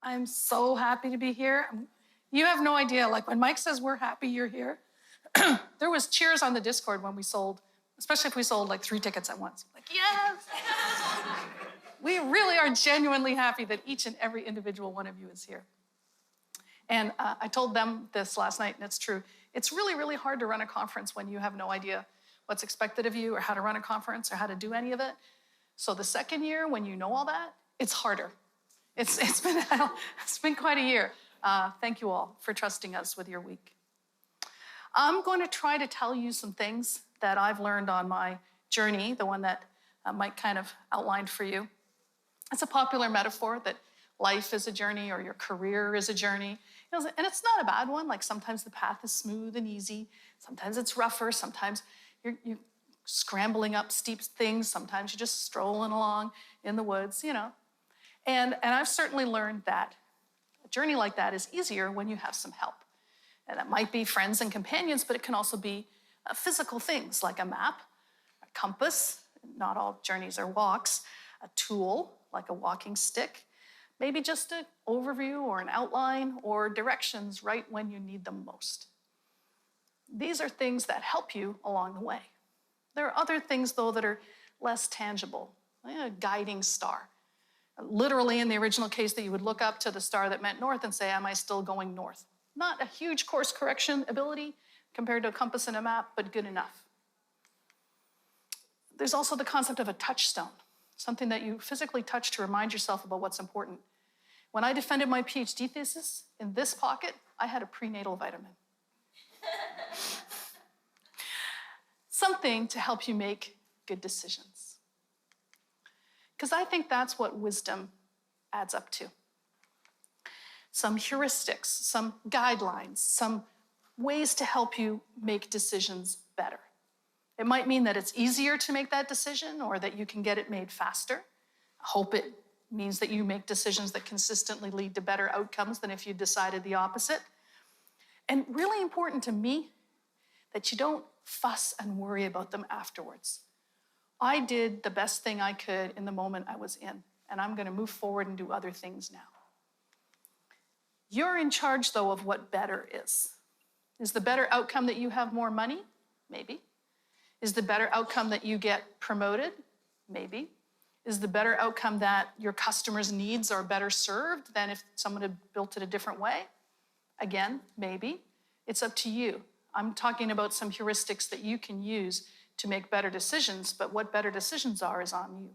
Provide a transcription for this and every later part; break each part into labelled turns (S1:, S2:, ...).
S1: I'm so happy to be here. You have no idea, like when Mike says we're happy you're here, there was cheers on the Discord when we sold, especially if we sold like 3 tickets at once. Like, yes! We really are genuinely happy that each and every individual one of you is here. And I told them this last night, and it's true. It's really, really hard to run a conference when you have no idea what's expected of you or how to run a conference or how to do any of it. So the second year, when you know all that, it's harder. It's been quite a year. Thank you all for trusting us with your week. I'm going to try to tell you some things that I've learned on my journey, the one that Mike kind of outlined for you. It's a popular metaphor that life is a journey or your career is a journey. And it's not a bad one. Like sometimes the path is smooth and easy. Sometimes it's rougher. Sometimes you're scrambling up steep things. Sometimes you're just strolling along in the woods, you know. And I've certainly learned that a journey like that is easier when you have some help. And that might be friends and companions, but it can also be physical things like a map, a compass. Not all journeys are walks. A tool like a walking stick. Maybe just an overview or an outline or directions right when you need them most. These are things that help you along the way. There are other things, though, that are less tangible, like a guiding star. Literally, in the original case, that you would look up to the star that meant north and say, am I still going north? Not a huge course correction ability compared to a compass and a map, but good enough. There's also the concept of a touchstone, something that you physically touch to remind yourself about what's important. When I defended my PhD thesis, in this pocket, I had a prenatal vitamin. Something to help you make good decisions. Because I think that's what wisdom adds up to. Some heuristics, some guidelines, some ways to help you make decisions better. It might mean that it's easier to make that decision or that you can get it made faster. I hope it means that you make decisions that consistently lead to better outcomes than if you decided the opposite. And really important to me, that you don't fuss and worry about them afterwards. I did the best thing I could in the moment I was in, and I'm going to move forward and do other things now. You're in charge, though, of what better is. Is the better outcome that you have more money? Maybe. Is the better outcome that you get promoted? Maybe. Is the better outcome that your customers' needs are better served than if someone had built it a different way? Again, maybe. It's up to you. I'm talking about some heuristics that you can use to make better decisions, but what better decisions are is on you,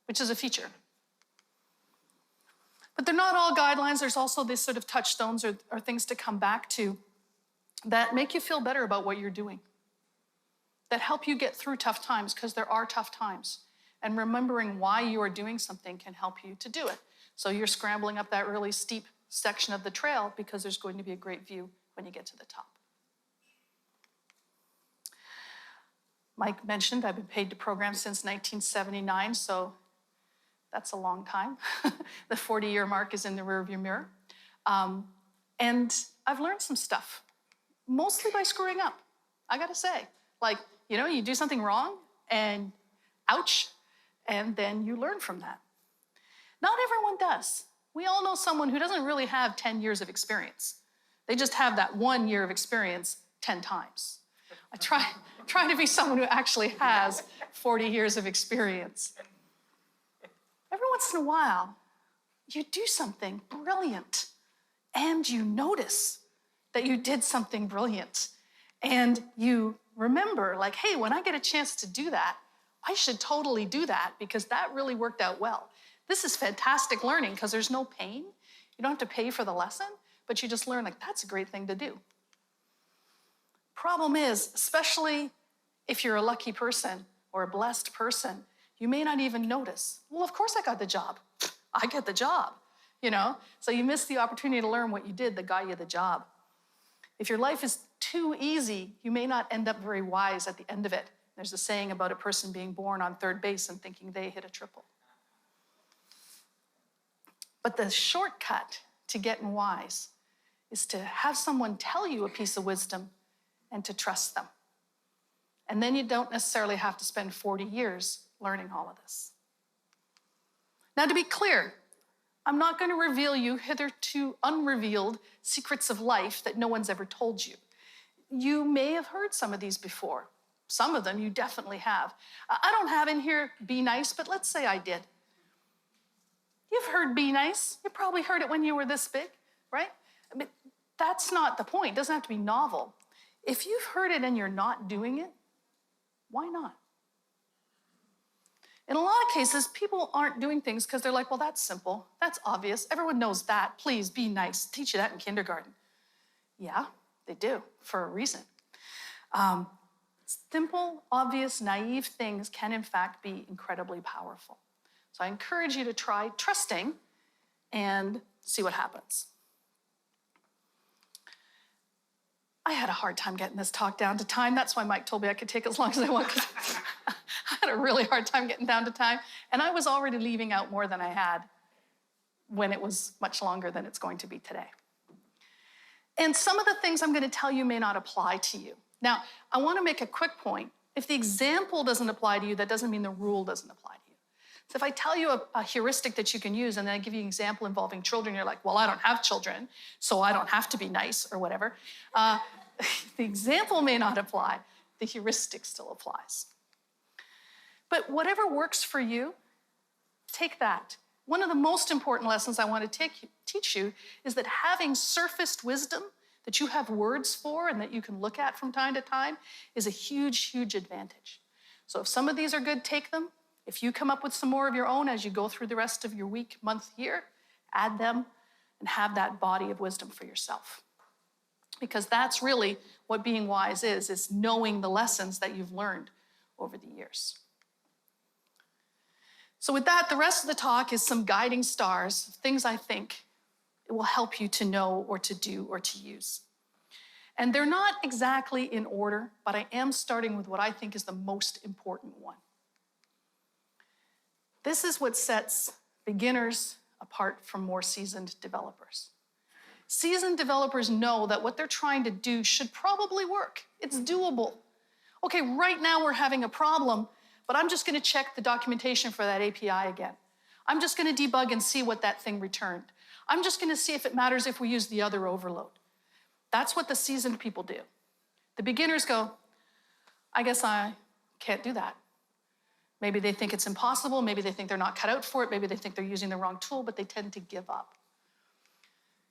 S1: which is a feature. But they're not all guidelines. There's also these sort of touchstones or things to come back to that make you feel better about what you're doing, that help you get through tough times, because there are tough times. And remembering why you are doing something can help you to do it. So you're scrambling up that really steep section of the trail because there's going to be a great view when you get to the top. Mike mentioned I've been paid to program since 1979, so that's a long time. The 40-year mark is in the rearview mirror. And I've learned some stuff, mostly by screwing up, I gotta say. Like, you know, you do something wrong and ouch, and then you learn from that. Not everyone does. We all know someone who doesn't really have 10 years of experience. They just have that 1 year of experience 10 times. I try to be someone who actually has 40 years of experience. Every once in a while, you do something brilliant, and you notice that you did something brilliant. And you remember, like, hey, when I get a chance to do that, I should totally do that because that really worked out well. This is fantastic learning because there's no pain. You don't have to pay for the lesson, but you just learn, like, that's a great thing to do. Problem is, especially if you're a lucky person or a blessed person, you may not even notice. Well, of course I got the job. I get the job, you know? So you miss the opportunity to learn what you did that got you the job. If your life is too easy, you may not end up very wise at the end of it. There's a saying about a person being born on third base and thinking they hit a triple. But the shortcut to getting wise is to have someone tell you a piece of wisdom and to trust them. And then you don't necessarily have to spend 40 years learning all of this. Now, to be clear, I'm not going to reveal you hitherto unrevealed secrets of life that no one's ever told you. You may have heard some of these before. Some of them you definitely have. I don't have in here be nice, but let's say I did. You've heard be nice. You probably heard it when you were this big, right? I mean, that's not the point. It doesn't have to be novel. If you've heard it and you're not doing it, why not? In a lot of cases, people aren't doing things because they're like, well, that's simple. That's obvious. Everyone knows that. Please be nice. Teach you that in kindergarten. Yeah, they do for a reason. Simple, obvious, naive things can, in fact, be incredibly powerful. So I encourage you to try trusting and see what happens. I had a hard time getting this talk down to time. That's why Mike told me I could take as long as I want, because I had a really hard time getting down to time. And I was already leaving out more than I had when it was much longer than it's going to be today. And some of the things I'm going to tell you may not apply to you. Now, I want to make a quick point. If the example doesn't apply to you, that doesn't mean the rule doesn't apply to you. So if I tell you a heuristic that you can use and then I give you an example involving children, you're like, well, I don't have children, so I don't have to be nice or whatever. The example may not apply. The heuristic still applies. But whatever works for you, take that. One of the most important lessons I want to teach you is that having surfaced wisdom that you have words for and that you can look at from time to time is a huge, huge advantage. So if some of these are good, take them. If you come up with some more of your own as you go through the rest of your week, month, year, add them and have that body of wisdom for yourself. Because that's really what being wise is knowing the lessons that you've learned over the years. So with that, the rest of the talk is some guiding stars, things I think it will help you to know or to do or to use. And they're not exactly in order, but I am starting with what I think is the most important one. This is what sets beginners apart from more seasoned developers. Seasoned developers know that what they're trying to do should probably work. It's doable. Okay, right now we're having a problem, but I'm just going to check the documentation for that API again. I'm just going to debug and see what that thing returned. I'm just going to see if it matters if we use the other overload. That's what the seasoned people do. The beginners go, I guess I can't do that. Maybe they think it's impossible. Maybe they think they're not cut out for it. Maybe they think they're using the wrong tool, but they tend to give up.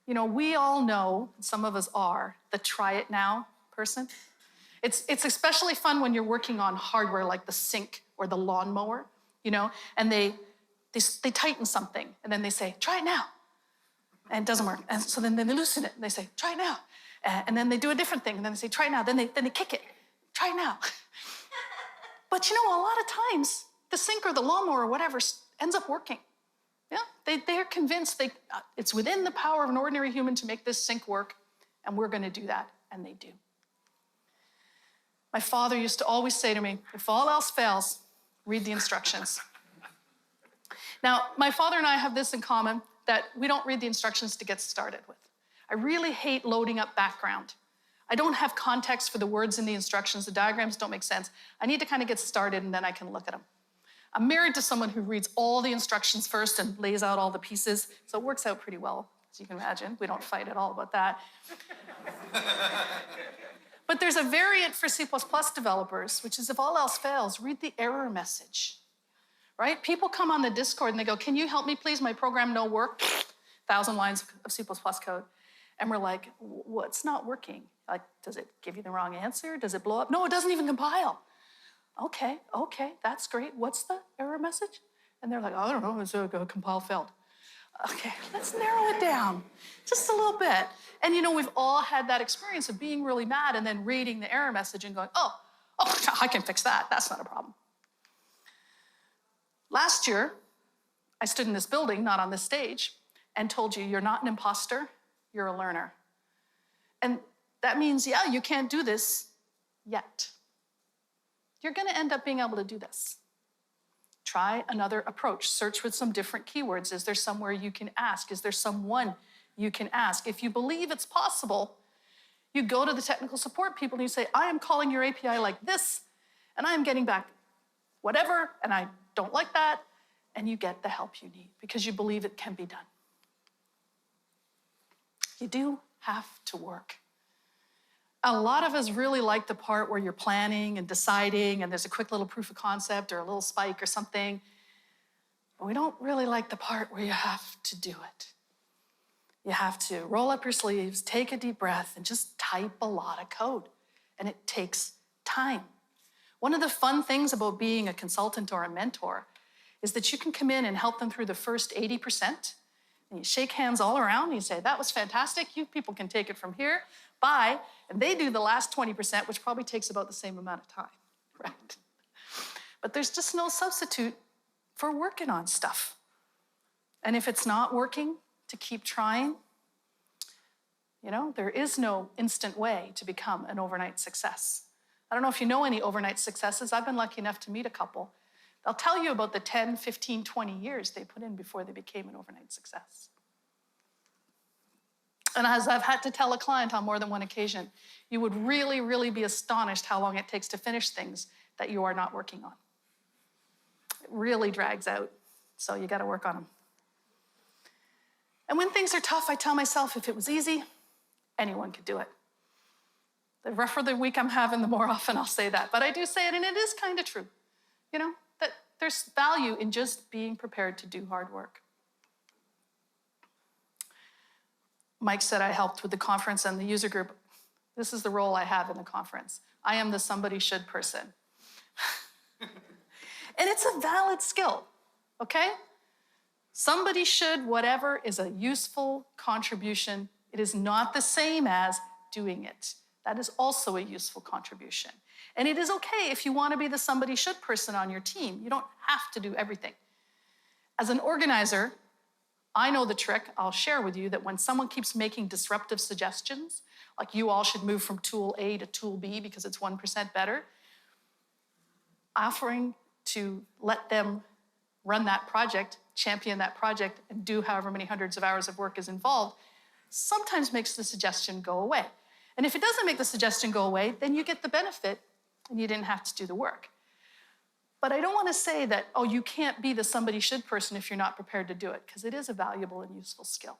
S1: You know, we all know, some of us are, the try it now person. It's especially fun when you're working on hardware like the sink or the lawnmower, you know, and they tighten something and then they say, try it now. And it doesn't work. And so then they loosen it and they say, try it now. And then they do a different thing and then they say, try it now. Then they kick it, try it now. But you know, a lot of times the sink or the lawnmower or whatever ends up working. Yeah, they're convinced it's within the power of an ordinary human to make this sink work, and we're going to do that, and they do. My father used to always say to me, if all else fails, read the instructions. Now, my father and I have this in common, that we don't read the instructions to get started with. I really hate loading up background. I don't have context for the words in the instructions. The diagrams don't make sense. I need to kind of get started, and then I can look at them. I'm married to someone who reads all the instructions first and lays out all the pieces, so it works out pretty well, as you can imagine. We don't fight at all about that. But there's a variant for C++ developers, which is if all else fails, read the error message, right? People come on the Discord and they go, can you help me please? My program no work. 1,000 lines of C++ code. And we're like, what's not working? Like, does it give you the wrong answer? Does it blow up? No, it doesn't even compile. Okay, that's great. What's the error message? And they're like, I don't know, it's a compile failed. Okay, let's narrow it down just a little bit. And you know, we've all had that experience of being really mad and then reading the error message and going, oh, I can fix that. That's not a problem. Last year, I stood in this building, not on this stage, and told you, you're not an imposter, you're a learner. And that means, yeah, you can't do this yet. You're going to end up being able to do this. Try another approach. Search with some different keywords. Is there somewhere you can ask? Is there someone you can ask? If you believe it's possible, you go to the technical support people and you say, I am calling your API like this, and I am getting back whatever, and I don't like that, and you get the help you need because you believe it can be done. You do have to work. A lot of us really like the part where you're planning and deciding and there's a quick little proof of concept or a little spike or something. But we don't really like the part where you have to do it. You have to roll up your sleeves, take a deep breath, and just type a lot of code. And it takes time. One of the fun things about being a consultant or a mentor is that you can come in and help them through the first 80%. And you shake hands all around and you say, that was fantastic. You people can take it from here. Bye. And they do the last 20%, which probably takes about the same amount of time, right? But there's just no substitute for working on stuff. And if it's not working, to keep trying. You know, there is no instant way to become an overnight success. I don't know if you know any overnight successes. I've been lucky enough to meet a couple. They'll tell you about the 10, 15, 20 years they put in before they became an overnight success. And as I've had to tell a client on more than one occasion, you would really, really be astonished how long it takes to finish things that you are not working on. It really drags out, so you gotta work on them. And when things are tough, I tell myself, if it was easy, anyone could do it. The rougher the week I'm having, the more often I'll say that. But I do say it, and it is kind of true. You know, that there's value in just being prepared to do hard work. Mike said I helped with the conference and the user group. This is the role I have in the conference. I am the somebody should person. And it's a valid skill, okay? Somebody should, whatever, is a useful contribution. It is not the same as doing it. That is also a useful contribution. And it is okay if you want to be the somebody should person on your team. You don't have to do everything. As an organizer, I know the trick. I'll share with you that when someone keeps making disruptive suggestions, like you all should move from tool A to tool B because it's 1% better, offering to let them run that project, champion that project, and do however many hundreds of hours of work is involved, sometimes makes the suggestion go away. And if it doesn't make the suggestion go away, then you get the benefit and you didn't have to do the work. But I don't want to say that, oh, you can't be the somebody should person if you're not prepared to do it, because it is a valuable and useful skill.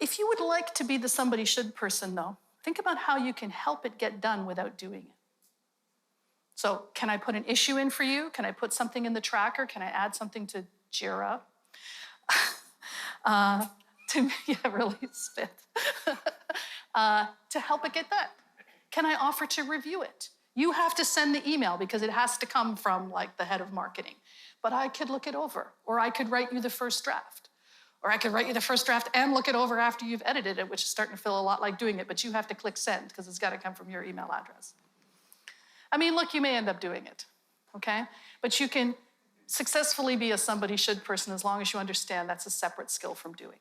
S1: If you would like to be the somebody should person, though, think about how you can help it get done without doing it. So can I put an issue in for you? Can I put something in the tracker? Can I add something to Jira? Really spit. To help it get done. Can I offer to review it? You have to send the email because it has to come from like the head of marketing. But I could look it over, or I could write you the first draft. Or I could write you the first draft and look it over after you've edited it, which is starting to feel a lot like doing it, but you have to click send because it's got to come from your email address. I mean, look, you may end up doing it, okay? But you can successfully be a somebody should person as long as you understand that's a separate skill from doing.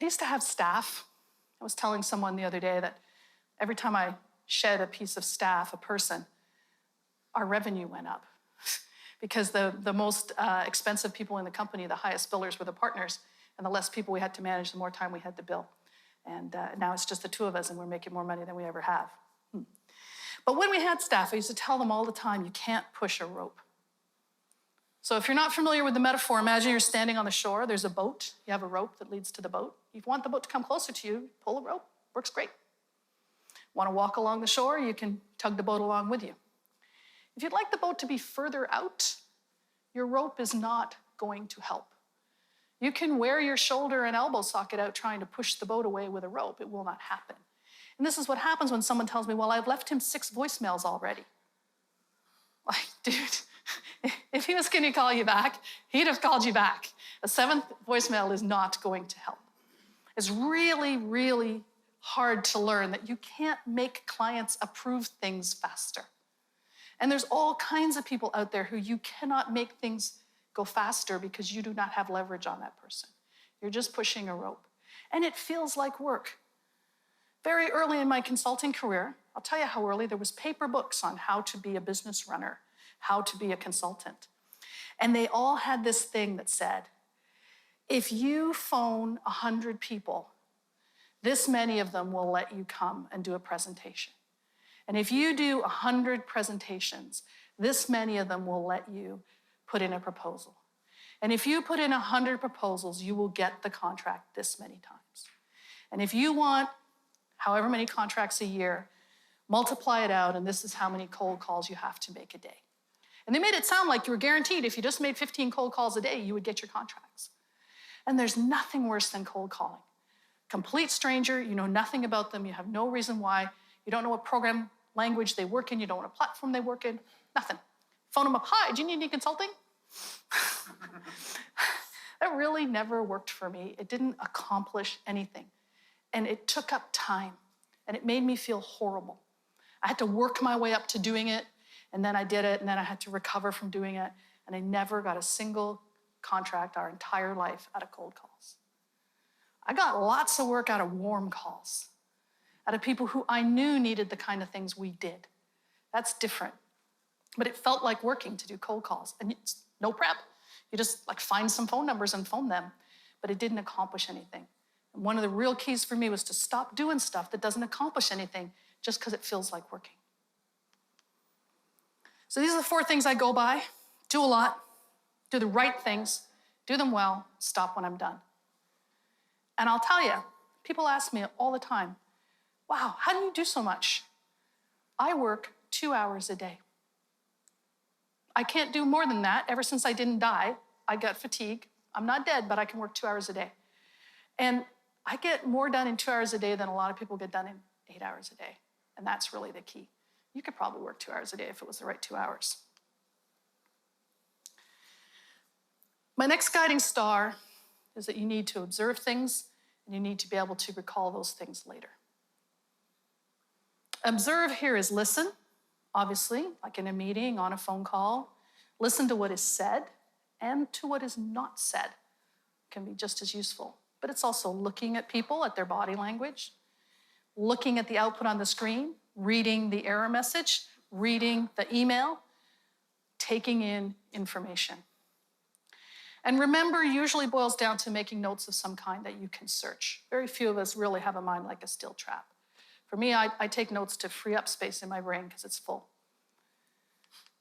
S1: I used to have staff. I was telling someone the other day that every time I shed a piece of staff, a person, our revenue went up. Because the most expensive people in the company, the highest billers were the partners, and the less people we had to manage, the more time we had to bill. And now it's just the two of us, and we're making more money than we ever have. But when we had staff, I used to tell them all the time, you can't push a rope. So if you're not familiar with the metaphor, imagine you're standing on the shore, there's a boat, you have a rope that leads to the boat. If you want the boat to come closer to you, pull a rope, works great. Want to walk along the shore, you can tug the boat along with you. If you'd like the boat to be further out, your rope is not going to help. You can wear your shoulder and elbow socket out trying to push the boat away with a rope. It will not happen. And this is what happens when someone tells me, well, I've left him 6 voicemails already. Like, dude, if he was going to call you back, he'd have called you back. A 7th voicemail is not going to help. It's really, really hard to learn that you can't make clients approve things faster. And there's all kinds of people out there who you cannot make things go faster because you do not have leverage on that person. You're just pushing a rope. And it feels like work. Very early in my consulting career, I'll tell you how early, there was paper books on how to be a business runner, how to be a consultant. And they all had this thing that said, if you phone 100 people, this many of them will let you come and do a presentation. And if you do 100 presentations, this many of them will let you put in a proposal. And if you put in 100 proposals, you will get the contract this many times. And if you want however many contracts a year, multiply it out, and this is how many cold calls you have to make a day. And they made it sound like you were guaranteed if you just made 15 cold calls a day, you would get your contracts. And there's nothing worse than cold calling. Complete stranger, you know nothing about them, you have no reason why, you don't know what program language they work in, you don't know what platform they work in, nothing. Phone them up, hi, do you need any consulting? That really never worked for me. It didn't accomplish anything. And it took up time, and it made me feel horrible. I had to work my way up to doing it, and then I did it, and then I had to recover from doing it, and I never got a single contract our entire life out of cold calls. I got lots of work out of warm calls, out of people who I knew needed the kind of things we did. That's different. But it felt like working to do cold calls, and it's no prep. You just find some phone numbers and phone them, but it didn't accomplish anything. And one of the real keys for me was to stop doing stuff that doesn't accomplish anything just because it feels like working. So these are the 4 things I go by. Do a lot, do the right things, do them well, stop when I'm done. And I'll tell you, people ask me all the time, wow, how do you do so much? I work 2 hours a day. I can't do more than that. Ever since I didn't die, I got fatigue. I'm not dead, but I can work 2 hours a day. And I get more done in 2 hours a day than a lot of people get done in 8 hours a day. And that's really the key. You could probably work 2 hours a day if it was the right 2 hours. My next guiding star is that you need to observe things and you need to be able to recall those things later. Observe here is listen, obviously, like in a meeting, on a phone call. Listen to what is said and to what is not said. It can be just as useful. But it's also looking at people, at their body language, looking at the output on the screen, reading the error message, reading the email, taking in information. And remember usually boils down to making notes of some kind that you can search. Very few of us really have a mind like a steel trap. For me, I take notes to free up space in my brain because it's full.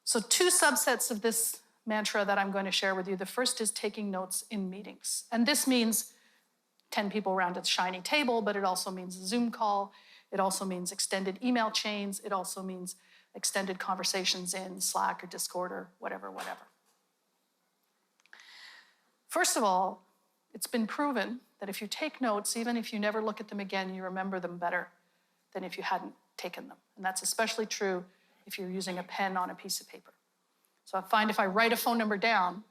S1: So 2 subsets of this mantra that I'm going to share with you. The first is taking notes in meetings. And this means 10 people around a shiny table, but it also means a Zoom call. It also means extended email chains. It also means extended conversations in Slack or Discord or whatever. First of all, it's been proven that if you take notes, even if you never look at them again, you remember them better than if you hadn't taken them. And that's especially true if you're using a pen on a piece of paper. So I find if I write a phone number down,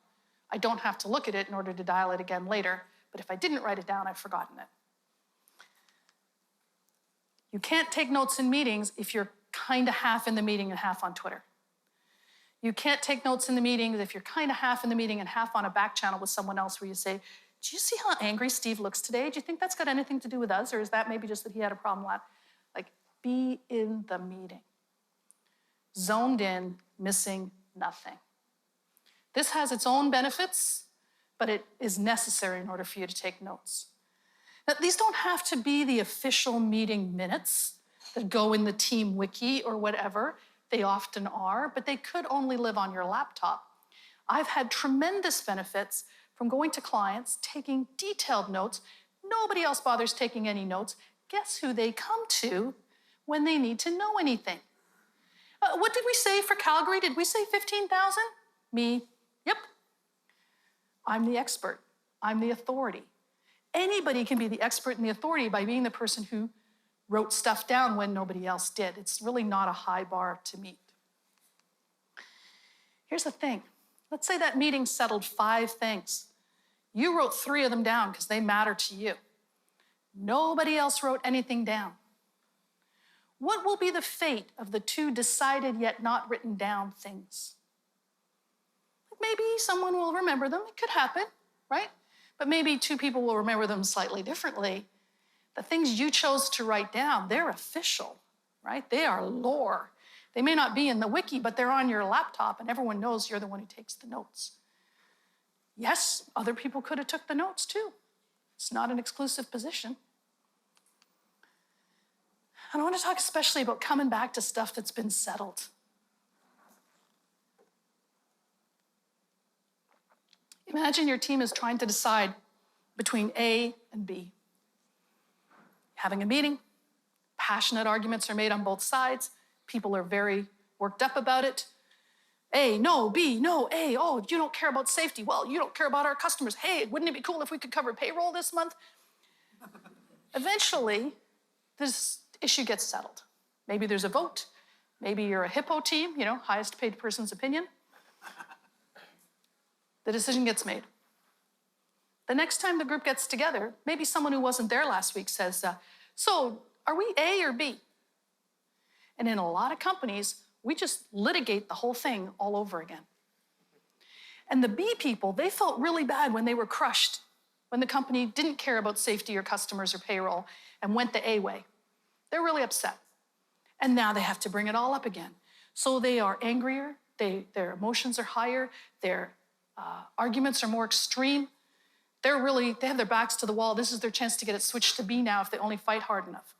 S1: I don't have to look at it in order to dial it again later. But if I didn't write it down, I've forgotten it. You can't take notes in meetings if you're kind of half in the meeting and half on Twitter. You can't take notes in the meetings if you're kind of half in the meeting and half on a back channel with someone else where you say, do you see how angry Steve looks today? Do you think that's got anything to do with us? Or is that maybe just that he had a problem? Be in the meeting. Zoned in, missing nothing. This has its own benefits, but it is necessary in order for you to take notes. Now, these don't have to be the official meeting minutes that go in the team wiki or whatever. They often are, but they could only live on your laptop. I've had tremendous benefits from going to clients, taking detailed notes. Nobody else bothers taking any notes. Guess who they come to when they need to know anything? What did we say for Calgary? Did we say 15,000? Me, yep. I'm the expert. I'm the authority. Anybody can be the expert and the authority by being the person who wrote stuff down when nobody else did. It's really not a high bar to meet. Here's the thing. Let's say that meeting settled 5 things. You wrote 3 of them down because they matter to you. Nobody else wrote anything down. What will be the fate of the 2 decided yet not written down things? Maybe someone will remember them. It could happen, right? But maybe 2 people will remember them slightly differently. The things you chose to write down, they're official, right? They are lore. They may not be in the wiki, but they're on your laptop, and everyone knows you're the one who takes the notes. Yes, other people could have took the notes too. It's not an exclusive position. And I want to talk especially about coming back to stuff that's been settled. Imagine your team is trying to decide between A and B. Having a meeting, passionate arguments are made on both sides. People are very worked up about it. A, no, B, no, A, oh, you don't care about safety. Well, you don't care about our customers. Hey, wouldn't it be cool if we could cover payroll this month? Eventually, this issue gets settled. Maybe there's a vote. Maybe you're a hippo team, highest paid person's opinion. The decision gets made. The next time the group gets together, maybe someone who wasn't there last week says, so are we A or B? And in a lot of companies, we just litigate the whole thing all over again. And the B people, they felt really bad when they were crushed, when the company didn't care about safety or customers or payroll and went the A way. They're really upset. And now they have to bring it all up again. So they are angrier, their emotions are higher, their arguments are more extreme. They have their backs to the wall. This is their chance to get it switched to B now if they only fight hard enough.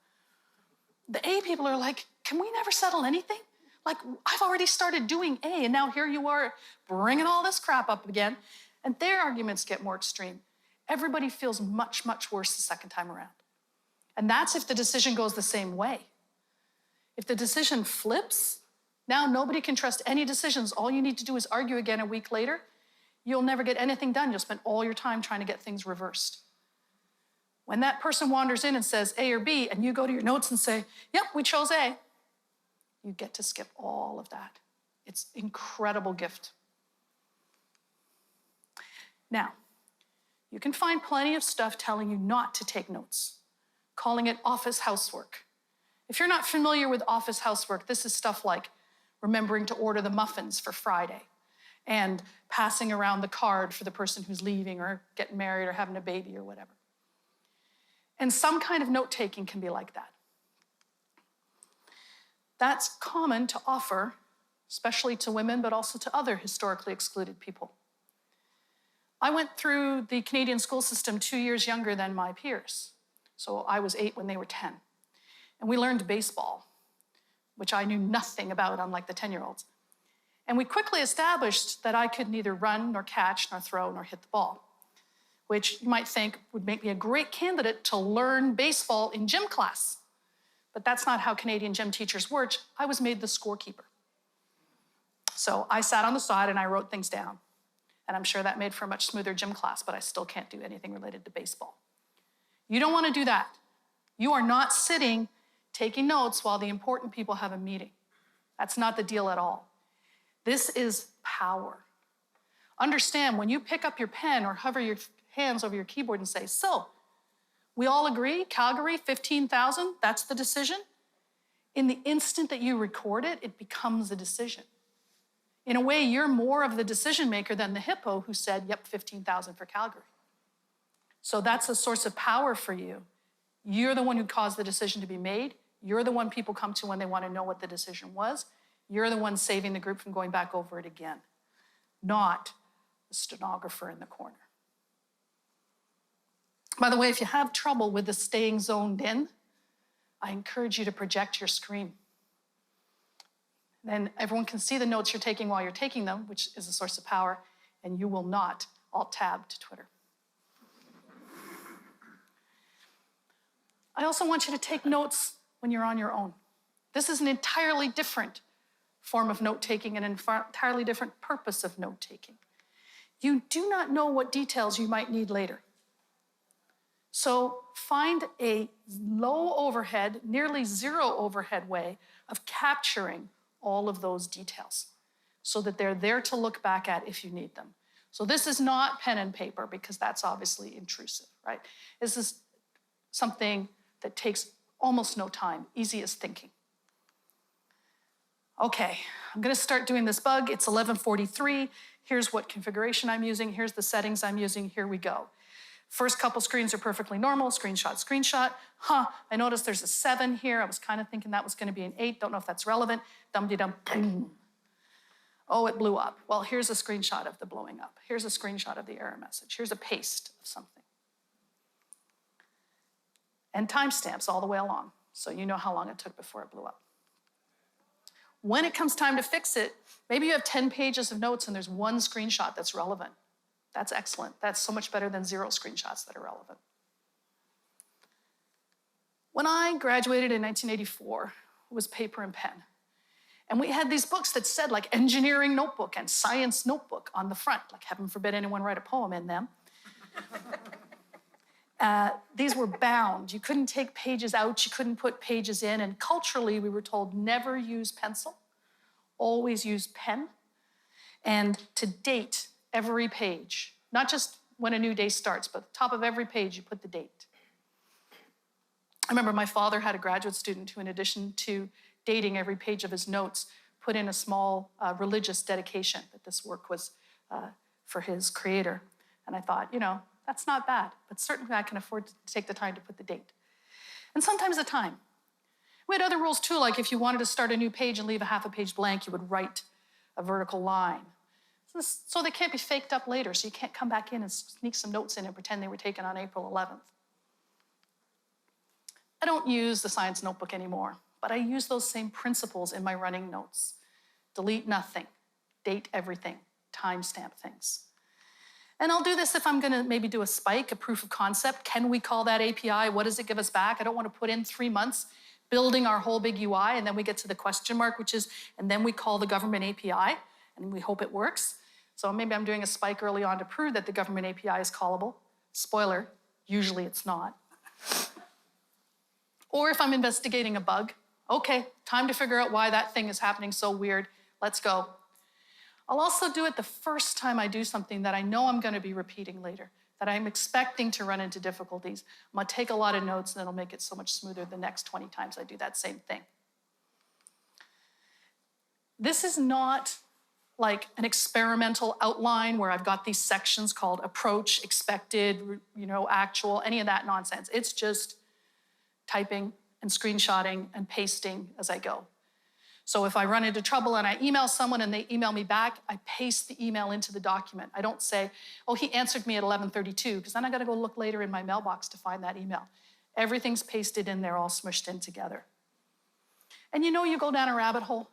S1: The A people are like, can we never settle anything? Like, I've already started doing A, and now here you are bringing all this crap up again. And their arguments get more extreme. Everybody feels much, much worse the second time around. And that's if the decision goes the same way. If the decision flips, now nobody can trust any decisions. All you need to do is argue again a week later. You'll never get anything done. You'll spend all your time trying to get things reversed. When that person wanders in and says A or B, and you go to your notes and say, yep, we chose A, you get to skip all of that. It's an incredible gift. Now, you can find plenty of stuff telling you not to take notes, calling it office housework. If you're not familiar with office housework, this is stuff like remembering to order the muffins for Friday and passing around the card for the person who's leaving or getting married or having a baby or whatever. And some kind of note-taking can be like that. That's common to offer, especially to women, but also to other historically excluded people. I went through the Canadian school system 2 years younger than my peers. So I was 8 when they were 10. And we learned baseball, which I knew nothing about, unlike the 10-year-olds. And we quickly established that I could neither run, nor catch, nor throw, nor hit the ball, which you might think would make me a great candidate to learn baseball in gym class. But that's not how Canadian gym teachers work. I was made the scorekeeper. So I sat on the side and I wrote things down. And I'm sure that made for a much smoother gym class, but I still can't do anything related to baseball. You don't want to do that. You are not sitting taking notes while the important people have a meeting. That's not the deal at all. This is power. Understand, when you pick up your pen or hover your hands over your keyboard and say, so, we all agree, Calgary, 15,000, that's the decision. In the instant that you record it, it becomes a decision. In a way, you're more of the decision maker than the hippo who said, yep, 15,000 for Calgary. So that's a source of power for you. You're the one who caused the decision to be made. You're the one people come to when they want to know what the decision was. You're the one saving the group from going back over it again, not the stenographer in the corner. By the way, if you have trouble with the staying zoned in, I encourage you to project your screen. Then everyone can see the notes you're taking while you're taking them, which is a source of power, and you will not alt-tab to Twitter. I also want you to take notes when you're on your own. This is an entirely different form of note-taking and an entirely different purpose of note-taking. You do not know what details you might need later. So find a low overhead, nearly zero overhead way of capturing all of those details so that they're there to look back at if you need them. So this is not pen and paper because that's obviously intrusive, right? This is something that takes almost no time, easy as thinking. Okay, I'm gonna start doing this bug. It's 11:43. Here's what configuration I'm using. Here's the settings I'm using. Here we go. First couple screens are perfectly normal. Screenshot, screenshot. I noticed there's a 7 here. I was kind of thinking that was going to be an 8. Don't know if that's relevant. Dum-de-dum, boom. Oh, it blew up. Well, here's a screenshot of the blowing up. Here's a screenshot of the error message. Here's a paste of something. And timestamps all the way along, so you know how long it took before it blew up. When it comes time to fix it, maybe you have 10 pages of notes and there's one screenshot that's relevant. That's excellent. That's so much better than 0 screenshots that are relevant. When I graduated in 1984, it was paper and pen. And we had these books that said like engineering notebook and science notebook on the front, like heaven forbid anyone write a poem in them. These were bound. You couldn't take pages out, you couldn't put pages in, and culturally we were told never use pencil, always use pen, and to date every page, not just when a new day starts, but at the top of every page you put the date. I remember my father had a graduate student who, in addition to dating every page of his notes, put in a small religious dedication that this work was for his creator. And I thought, you know, that's not bad, but certainly I can afford to take the time to put the date. And sometimes the time. We had other rules too, like if you wanted to start a new page and leave a half a page blank, you would write a vertical line. So they can't be faked up later, so you can't come back in and sneak some notes in and pretend they were taken on April 11th. I don't use the science notebook anymore, but I use those same principles in my running notes. Delete nothing, date everything, timestamp things. And I'll do this if I'm gonna maybe do a spike, a proof of concept. Can we call that API? What does it give us back? I don't wanna put in 3 months building our whole big UI, and then we get to the question mark, which is, and then we call the government API, and we hope it works. So maybe I'm doing a spike early on to prove that the government API is callable. Spoiler, usually it's not. Or if I'm investigating a bug, okay, time to figure out why that thing is happening so weird, let's go. I'll also do it the first time I do something that I know I'm gonna be repeating later, that I'm expecting to run into difficulties. I'm gonna take a lot of notes and it'll make it so much smoother the next 20 times I do that same thing. This is not like an experimental outline where I've got these sections called approach, expected, actual, any of that nonsense. It's just typing and screenshotting and pasting as I go. So if I run into trouble and I email someone and they email me back, I paste the email into the document. I don't say, oh, he answered me at 11:32, because then I gotta go look later in my mailbox to find that email. Everything's pasted in there, all smushed in together. And you go down a rabbit hole.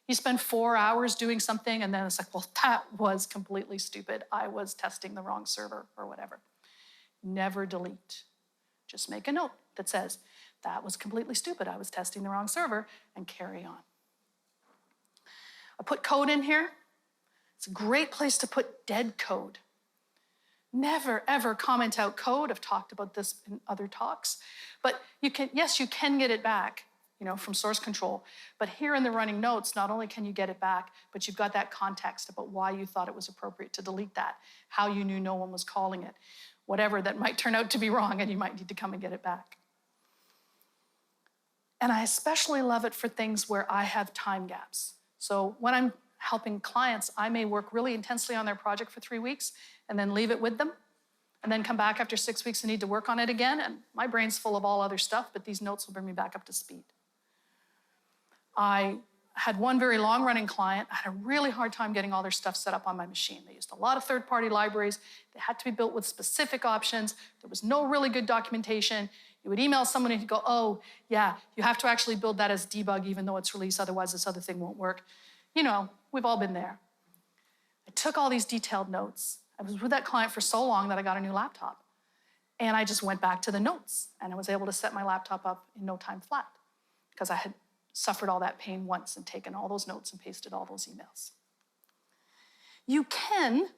S1: You spend 4 hours doing something and then it's like, well, that was completely stupid. I was testing the wrong server or whatever. Never delete. Just make a note that says, that was completely stupid. I was testing the wrong server, and carry on. I put code in here. It's a great place to put dead code. Never, ever comment out code. I've talked about this in other talks. But you can get it back, from source control. But here in the running notes, not only can you get it back, but you've got that context about why you thought it was appropriate to delete that, how you knew no one was calling it, whatever that might turn out to be wrong, and you might need to come and get it back. And I especially love it for things where I have time gaps. So when I'm helping clients, I may work really intensely on their project for 3 weeks and then leave it with them, and then come back after 6 weeks and need to work on it again, and my brain's full of all other stuff, but these notes will bring me back up to speed. I had one very long-running client. I had a really hard time getting all their stuff set up on my machine. They used a lot of third-party libraries. They had to be built with specific options. There was no really good documentation. You would email someone and you'd go, oh, yeah, you have to actually build that as debug even though it's released, otherwise this other thing won't work. We've all been there. I took all these detailed notes. I was with that client for so long that I got a new laptop. And I just went back to the notes, and I was able to set my laptop up in no time flat because I had suffered all that pain once and taken all those notes and pasted all those emails. You can,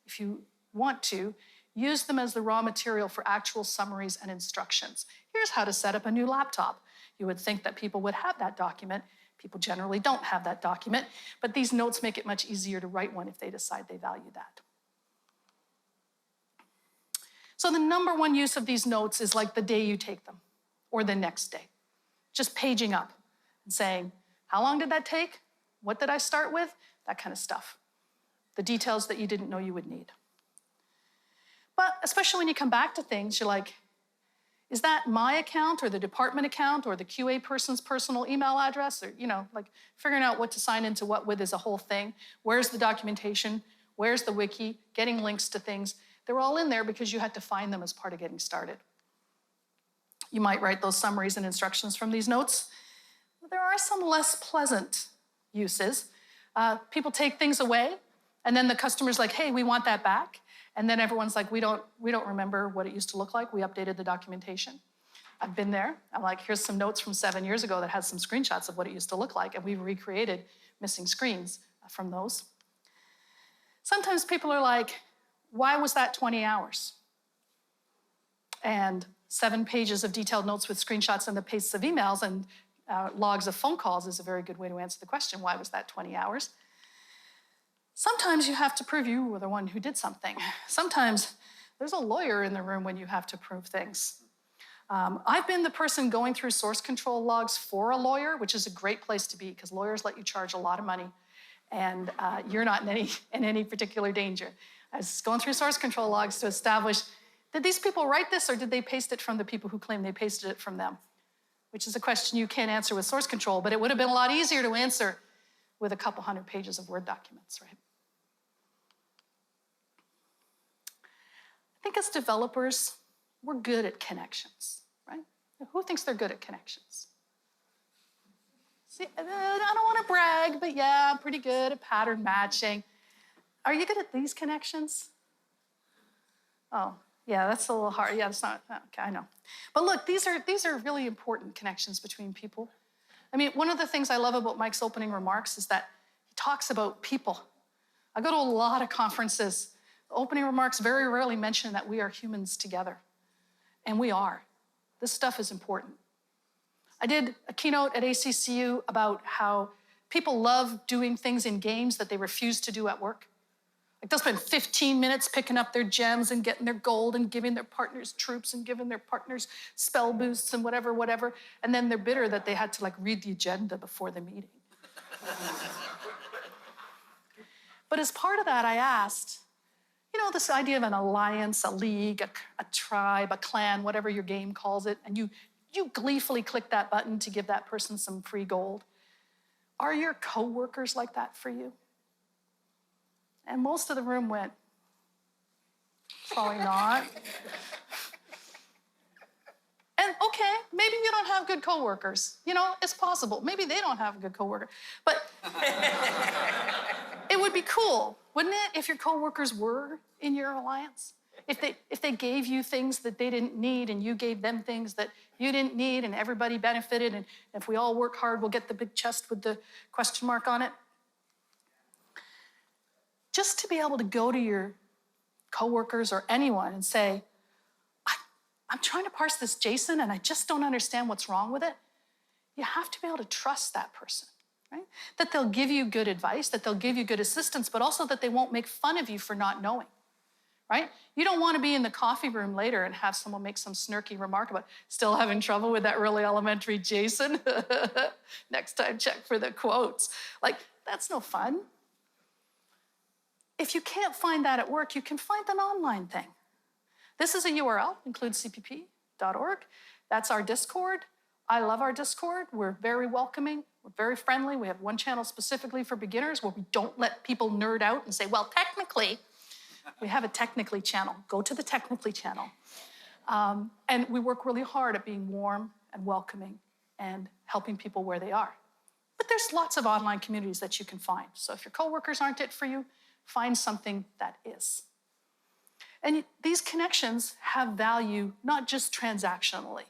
S1: if you want to, use them as the raw material for actual summaries and instructions. Here's how to set up a new laptop. You would think that people would have that document. People generally don't have that document, but these notes make it much easier to write one if they decide they value that. So the number one use of these notes is like the day you take them or the next day. Just paging up and saying, how long did that take? What did I start with? That kind of stuff. The details that you didn't know you would need. But especially when you come back to things, you're like, is that my account or the department account or the QA person's personal email address? Or, like figuring out what to sign into what with is a whole thing. Where's the documentation? Where's the wiki? Getting links to things. They're all in there because you had to find them as part of getting started. You might write those summaries and instructions from these notes. But there are some less pleasant uses. People take things away, and then the customer's like, hey, we want that back. And then everyone's like, we don't remember what it used to look like. We updated the documentation. I've been there. I'm like, here's some notes from 7 years ago that has some screenshots of what it used to look like. And we recreated missing screens from those. Sometimes people are like, why was that 20 hours? And 7 pages of detailed notes with screenshots and the pastes of emails and logs of phone calls is a very good way to answer the question, why was that 20 hours? Sometimes you have to prove you were the one who did something. Sometimes there's a lawyer in the room when you have to prove things. I've been the person going through source control logs for a lawyer, which is a great place to be because lawyers let you charge a lot of money and you're not in any particular danger. I was going through source control logs to establish, did these people write this or did they paste it from the people who claim they pasted it from them? Which is a question you can't answer with source control, but it would have been a lot easier to answer with a couple hundred pages of Word documents, right? I think as developers, we're good at connections, right? Who thinks they're good at connections? See, I don't want to brag, but yeah, I'm pretty good at pattern matching. Are you good at these connections? Oh, yeah, that's a little hard. Yeah, it's not, okay, I know. But look, these are really important connections between people. I mean, one of the things I love about Mike's opening remarks is that he talks about people. I go to a lot of conferences. Opening remarks very rarely mention that we are humans together. And we are. This stuff is important. I did a keynote at ACCU about how people love doing things in games that they refuse to do at work. Like they'll spend 15 minutes picking up their gems and getting their gold and giving their partners troops and giving their partners spell boosts and whatever. And then they're bitter that they had to read the agenda before the meeting. But as part of that, I asked, this idea of an alliance, a league, a tribe, a clan, whatever your game calls it, and you gleefully click that button to give that person some free gold. Are your coworkers like that for you? And most of the room went, probably not. And okay, maybe you don't have good coworkers. It's possible. Maybe they don't have a good coworker. But it would be cool, wouldn't it, if your coworkers were in your alliance? If they gave you things that they didn't need and you gave them things that you didn't need and everybody benefited, and if we all work hard, we'll get the big chest with the question mark on it. Just to be able to go to your coworkers or anyone and say, I'm trying to parse this JSON and I just don't understand what's wrong with it. You have to be able to trust that person, right? That they'll give you good advice, that they'll give you good assistance, but also that they won't make fun of you for not knowing, right? You don't want to be in the coffee room later and have someone make some snarky remark about still having trouble with that really elementary JSON. Next time, check for the quotes. That's no fun. If you can't find that at work, you can find an online thing. This is a URL, includes cpp.org. That's our Discord. I love our Discord. We're very welcoming. We're very friendly. We have one channel specifically for beginners where we don't let people nerd out and say, well, technically. We have a technically channel. Go to the technically channel. And we work really hard at being warm and welcoming and helping people where they are. But there's lots of online communities that you can find. So if your coworkers aren't it for you, find something that is. And these connections have value, not just transactionally.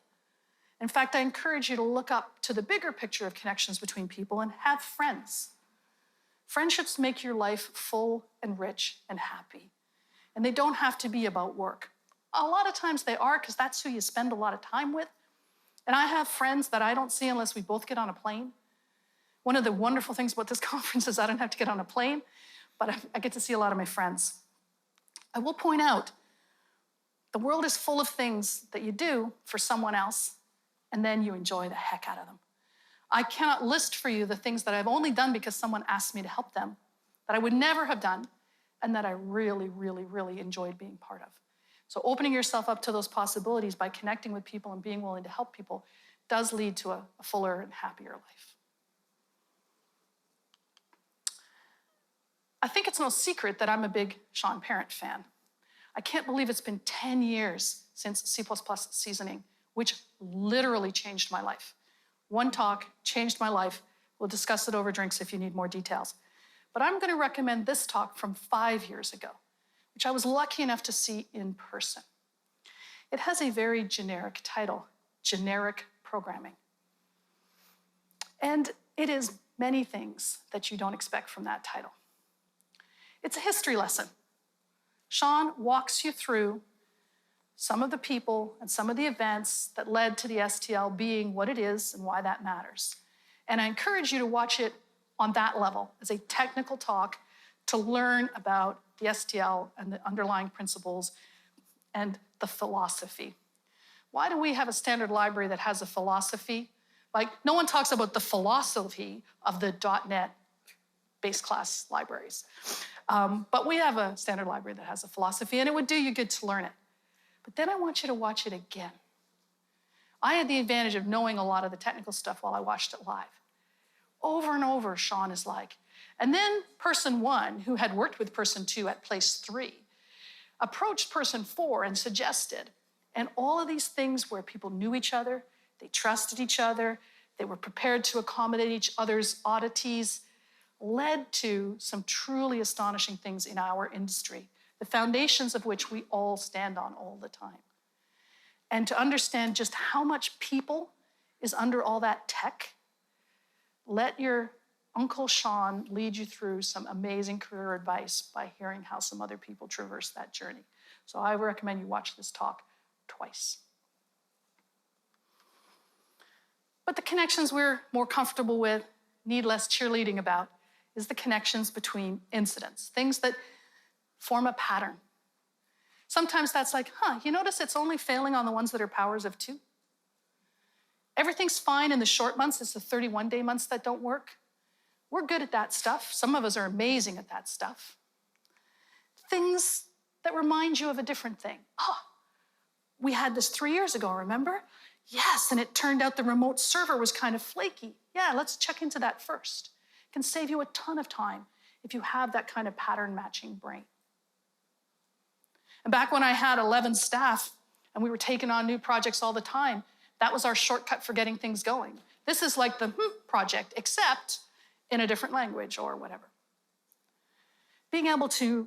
S1: In fact, I encourage you to look up to the bigger picture of connections between people and have friends. Friendships make your life full and rich and happy. And they don't have to be about work. A lot of times they are, because that's who you spend a lot of time with. And I have friends that I don't see unless we both get on a plane. One of the wonderful things about this conference is I don't have to get on a plane, but I get to see a lot of my friends. I will point out, the world is full of things that you do for someone else, and then you enjoy the heck out of them. I cannot list for you the things that I've only done because someone asked me to help them, that I would never have done, and that I really, really, really enjoyed being part of. So opening yourself up to those possibilities by connecting with people and being willing to help people does lead to a fuller and happier life. I think it's no secret that I'm a big Sean Parent fan. I can't believe it's been 10 years since C++ seasoning, which literally changed my life. One talk changed my life. We'll discuss it over drinks if you need more details. But I'm going to recommend this talk from 5 years ago, which I was lucky enough to see in person. It has a very generic title, Generic Programming. And it is many things that you don't expect from that title. It's a history lesson. Sean walks you through some of the people and some of the events that led to the STL being what it is and why that matters. And I encourage you to watch it on that level as a technical talk to learn about the STL and the underlying principles and the philosophy. Why do we have a standard library that has a philosophy? Like, no one talks about the philosophy of the .NET base class libraries. But we have a standard library that has a philosophy, and it would do you good to learn it. But then I want you to watch it again. I had the advantage of knowing a lot of the technical stuff while I watched it live. Over and over, Sean is like, and then person one, who had worked with person two at place 3, approached person 4 and suggested, and all of these things where people knew each other, they trusted each other, they were prepared to accommodate each other's oddities, led to some truly astonishing things in our industry, the foundations of which we all stand on all the time. And to understand just how much people is under all that tech, let your Uncle Sean lead you through some amazing career advice by hearing how some other people traverse that journey. So I recommend you watch this talk twice. But the connections we're more comfortable with, need less cheerleading about, is the connections between incidents, things that form a pattern. Sometimes that's like, you notice it's only failing on the ones that are powers of 2? Everything's fine in the short months, it's the 31-day months that don't work. We're good at that stuff. Some of us are amazing at that stuff. Things that remind you of a different thing. We had this 3 years ago, remember? Yes, and it turned out the remote server was kind of flaky. Yeah, let's check into that first. It can save you a ton of time if you have that kind of pattern matching brain. And back when I had 11 staff and we were taking on new projects all the time, that was our shortcut for getting things going. This is like the project, except in a different language or whatever. Being able to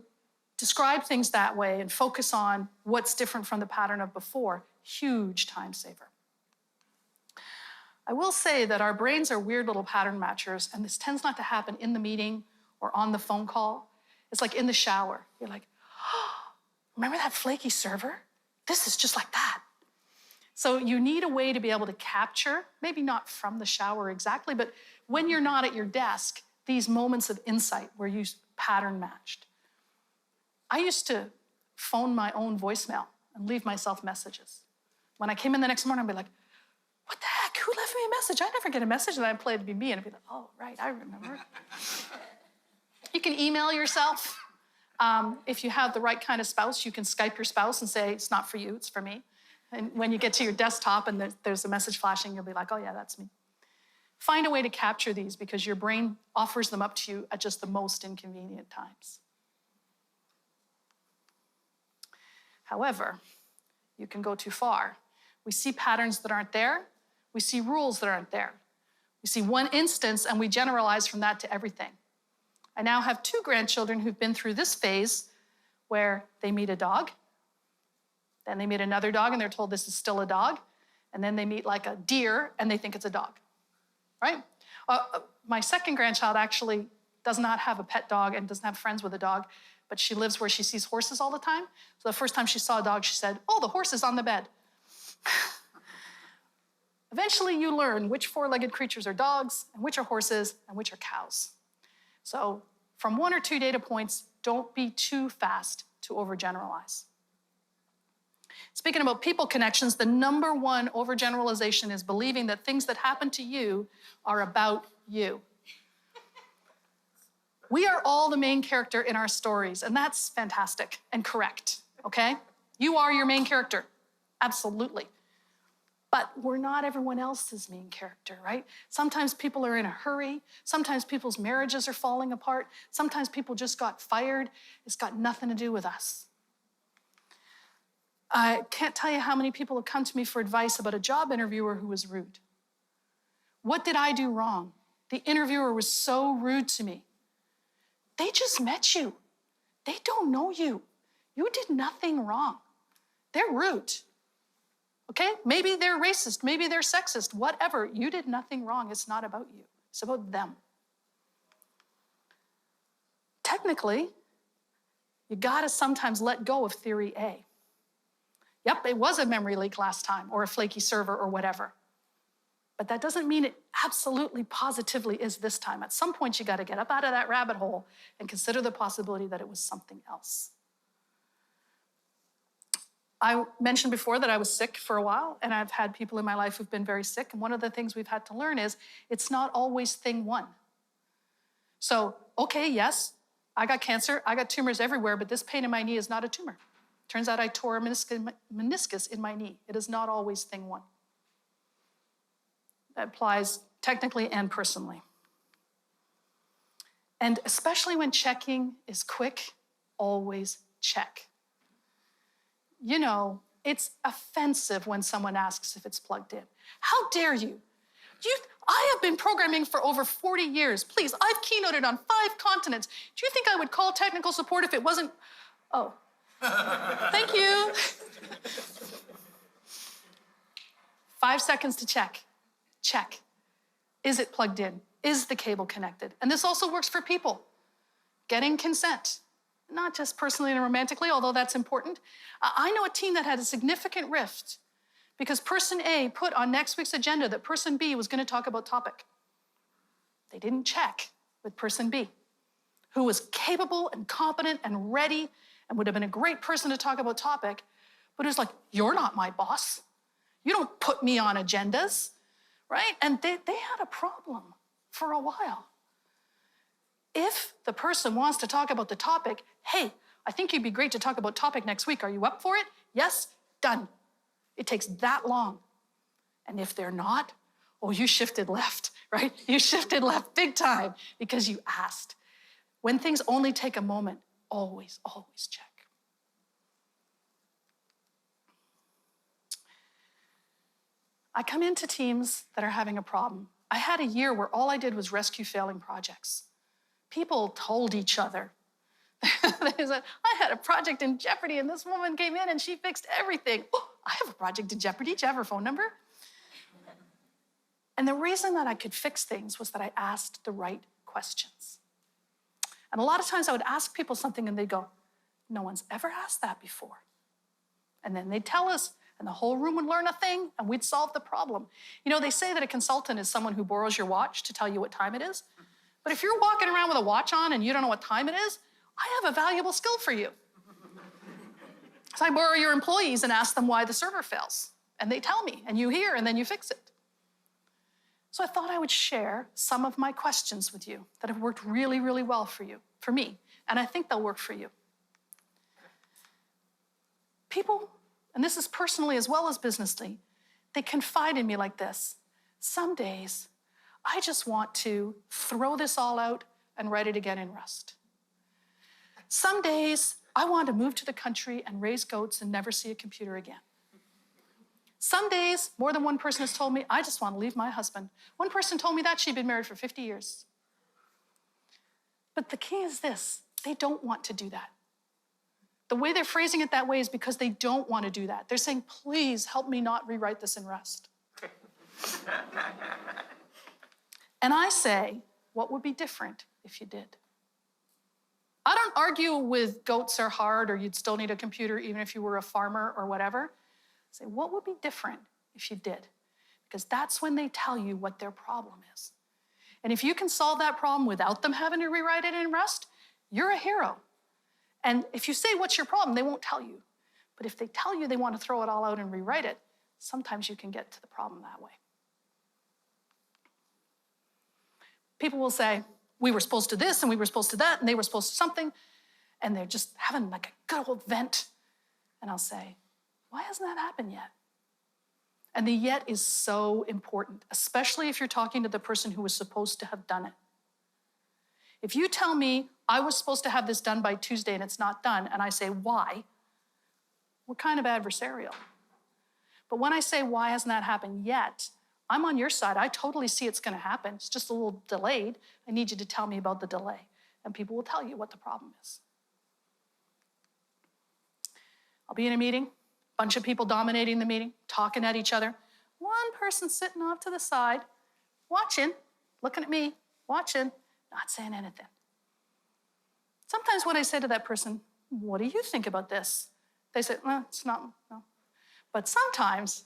S1: describe things that way and focus on what's different from the pattern of before, huge time saver. I will say that our brains are weird little pattern matchers, and this tends not to happen in the meeting or on the phone call. It's like in the shower. You're like, remember that flaky server? This is just like that. So you need a way to be able to capture, maybe not from the shower exactly, but when you're not at your desk, these moments of insight where you pattern matched. I used to phone my own voicemail and leave myself messages. When I came in the next morning, I'd be like, what the heck? Who left me a message? I never get a message that I play to be me. And I'd be like, oh, right, I remember. You can email yourself. If you have the right kind of spouse, you can Skype your spouse and say, it's not for you, it's for me. And when you get to your desktop and there's a message flashing, you'll be like, oh yeah, that's me. Find a way to capture these because your brain offers them up to you at just the most inconvenient times. However, you can go too far. We see patterns that aren't there. We see rules that aren't there. We see one instance and we generalize from that to everything. I now have 2 grandchildren who've been through this phase where they meet a dog, then they meet another dog and they're told this is still a dog, and then they meet like a deer and they think it's a dog, right? My second grandchild actually does not have a pet dog and doesn't have friends with a dog, but she lives where she sees horses all the time. So the first time she saw a dog, she said, oh, the horse is on the bed. Eventually you learn which 4-legged creatures are dogs and which are horses and which are cows. So from 1 or 2 data points, don't be too fast to overgeneralize. Speaking about people connections, the number 1 overgeneralization is believing that things that happen to you are about you. We are all the main character in our stories, and that's fantastic and correct, okay? You are your main character, absolutely. But we're not everyone else's main character, right? Sometimes people are in a hurry. Sometimes people's marriages are falling apart. Sometimes people just got fired. It's got nothing to do with us. I can't tell you how many people have come to me for advice about a job interviewer who was rude. What did I do wrong? The interviewer was so rude to me. They just met you. They don't know you. You did nothing wrong. They're rude, okay? Maybe they're racist, maybe they're sexist, whatever. You did nothing wrong. It's not about you. It's about them. Technically, you gotta sometimes let go of theory A. Yep, it was a memory leak last time, or a flaky server, or whatever. But that doesn't mean it absolutely, positively is this time. At some point, you gotta get up out of that rabbit hole and consider the possibility that it was something else. I mentioned before that I was sick for a while, and I've had people in my life who've been very sick, and one of the things we've had to learn is it's not always thing one. So, okay, yes, I got cancer, I got tumors everywhere, but this pain in my knee is not a tumor. Turns out I tore a meniscus in my knee. It is not always thing one. That applies technically and personally. And especially when checking is quick, always check. You know, it's offensive when someone asks if it's plugged in. How dare you? I have been programming for over 40 years. Please, I've keynoted on 5 continents. Do you think I would call technical support if it wasn't? Oh, thank you. 5 seconds to check. Check. Is it plugged in? Is the cable connected? And this also works for people. Getting consent. Not just personally and romantically, although that's important. I know a team that had a significant rift because person A put on next week's agenda that person B was going to talk about topic. They didn't check with person B, who was capable and competent and ready and would have been a great person to talk about topic, but it was like, you're not my boss. You don't put me on agendas, right? And they had a problem for a while. If the person wants to talk about the topic, hey, I think you'd be great to talk about topic next week. Are you up for it? Yes? Done. It takes that long. And if they're not, oh, you shifted left, right? You shifted left big time because you asked. When things only take a moment, always, always check. I come into teams that are having a problem. I had a year where all I did was rescue failing projects. People told each other. They said, I had a project in jeopardy and this woman came in and she fixed everything. Oh, I have a project in jeopardy. Do you have her phone number? And the reason that I could fix things was that I asked the right questions. And a lot of times I would ask people something and they'd go, no one's ever asked that before. And then they'd tell us, and the whole room would learn a thing and we'd solve the problem. You know, they say that a consultant is someone who borrows your watch to tell you what time it is. But if you're walking around with a watch on and you don't know what time it is, I have a valuable skill for you. So I borrow your employees and ask them why the server fails. And they tell me, and you hear, and then you fix it. So I thought I would share some of my questions with you that have worked really, really well for me, and I think they'll work for you. People, and this is personally as well as businessly, they confide in me like this. Some days, I just want to throw this all out and write it again in Rust. Some days, I want to move to the country and raise goats and never see a computer again. Some days, more than one person has told me, I just want to leave my husband. One person told me that she'd been married for 50 years. But the key is this, they don't want to do that. The way they're phrasing it that way is because they don't want to do that. They're saying, please help me not rewrite this in Rust. And I say, what would be different if you did? I don't argue with goats are hard or you'd still need a computer even if you were a farmer or whatever. I say, what would be different if you did? Because that's when they tell you what their problem is. And if you can solve that problem without them having to rewrite it in Rust, you're a hero. And if you say, what's your problem, they won't tell you. But if they tell you they want to throw it all out and rewrite it, sometimes you can get to the problem that way. People will say, we were supposed to this and we were supposed to that and they were supposed to something, and they're just having like a good old vent. And I'll say, why hasn't that happened yet? And the yet is so important, especially if you're talking to the person who was supposed to have done it. If you tell me I was supposed to have this done by Tuesday and it's not done, and I say, why? We're kind of adversarial. But when I say, why hasn't that happened yet? I'm on your side. I totally see it's going to happen. It's just a little delayed. I need you to tell me about the delay. And people will tell you what the problem is. I'll be in a meeting, bunch of people dominating the meeting, talking at each other. One person sitting off to the side, watching, looking at me, watching, not saying anything. Sometimes when I say to that person, what do you think about this? They say, well, it's not, no. But sometimes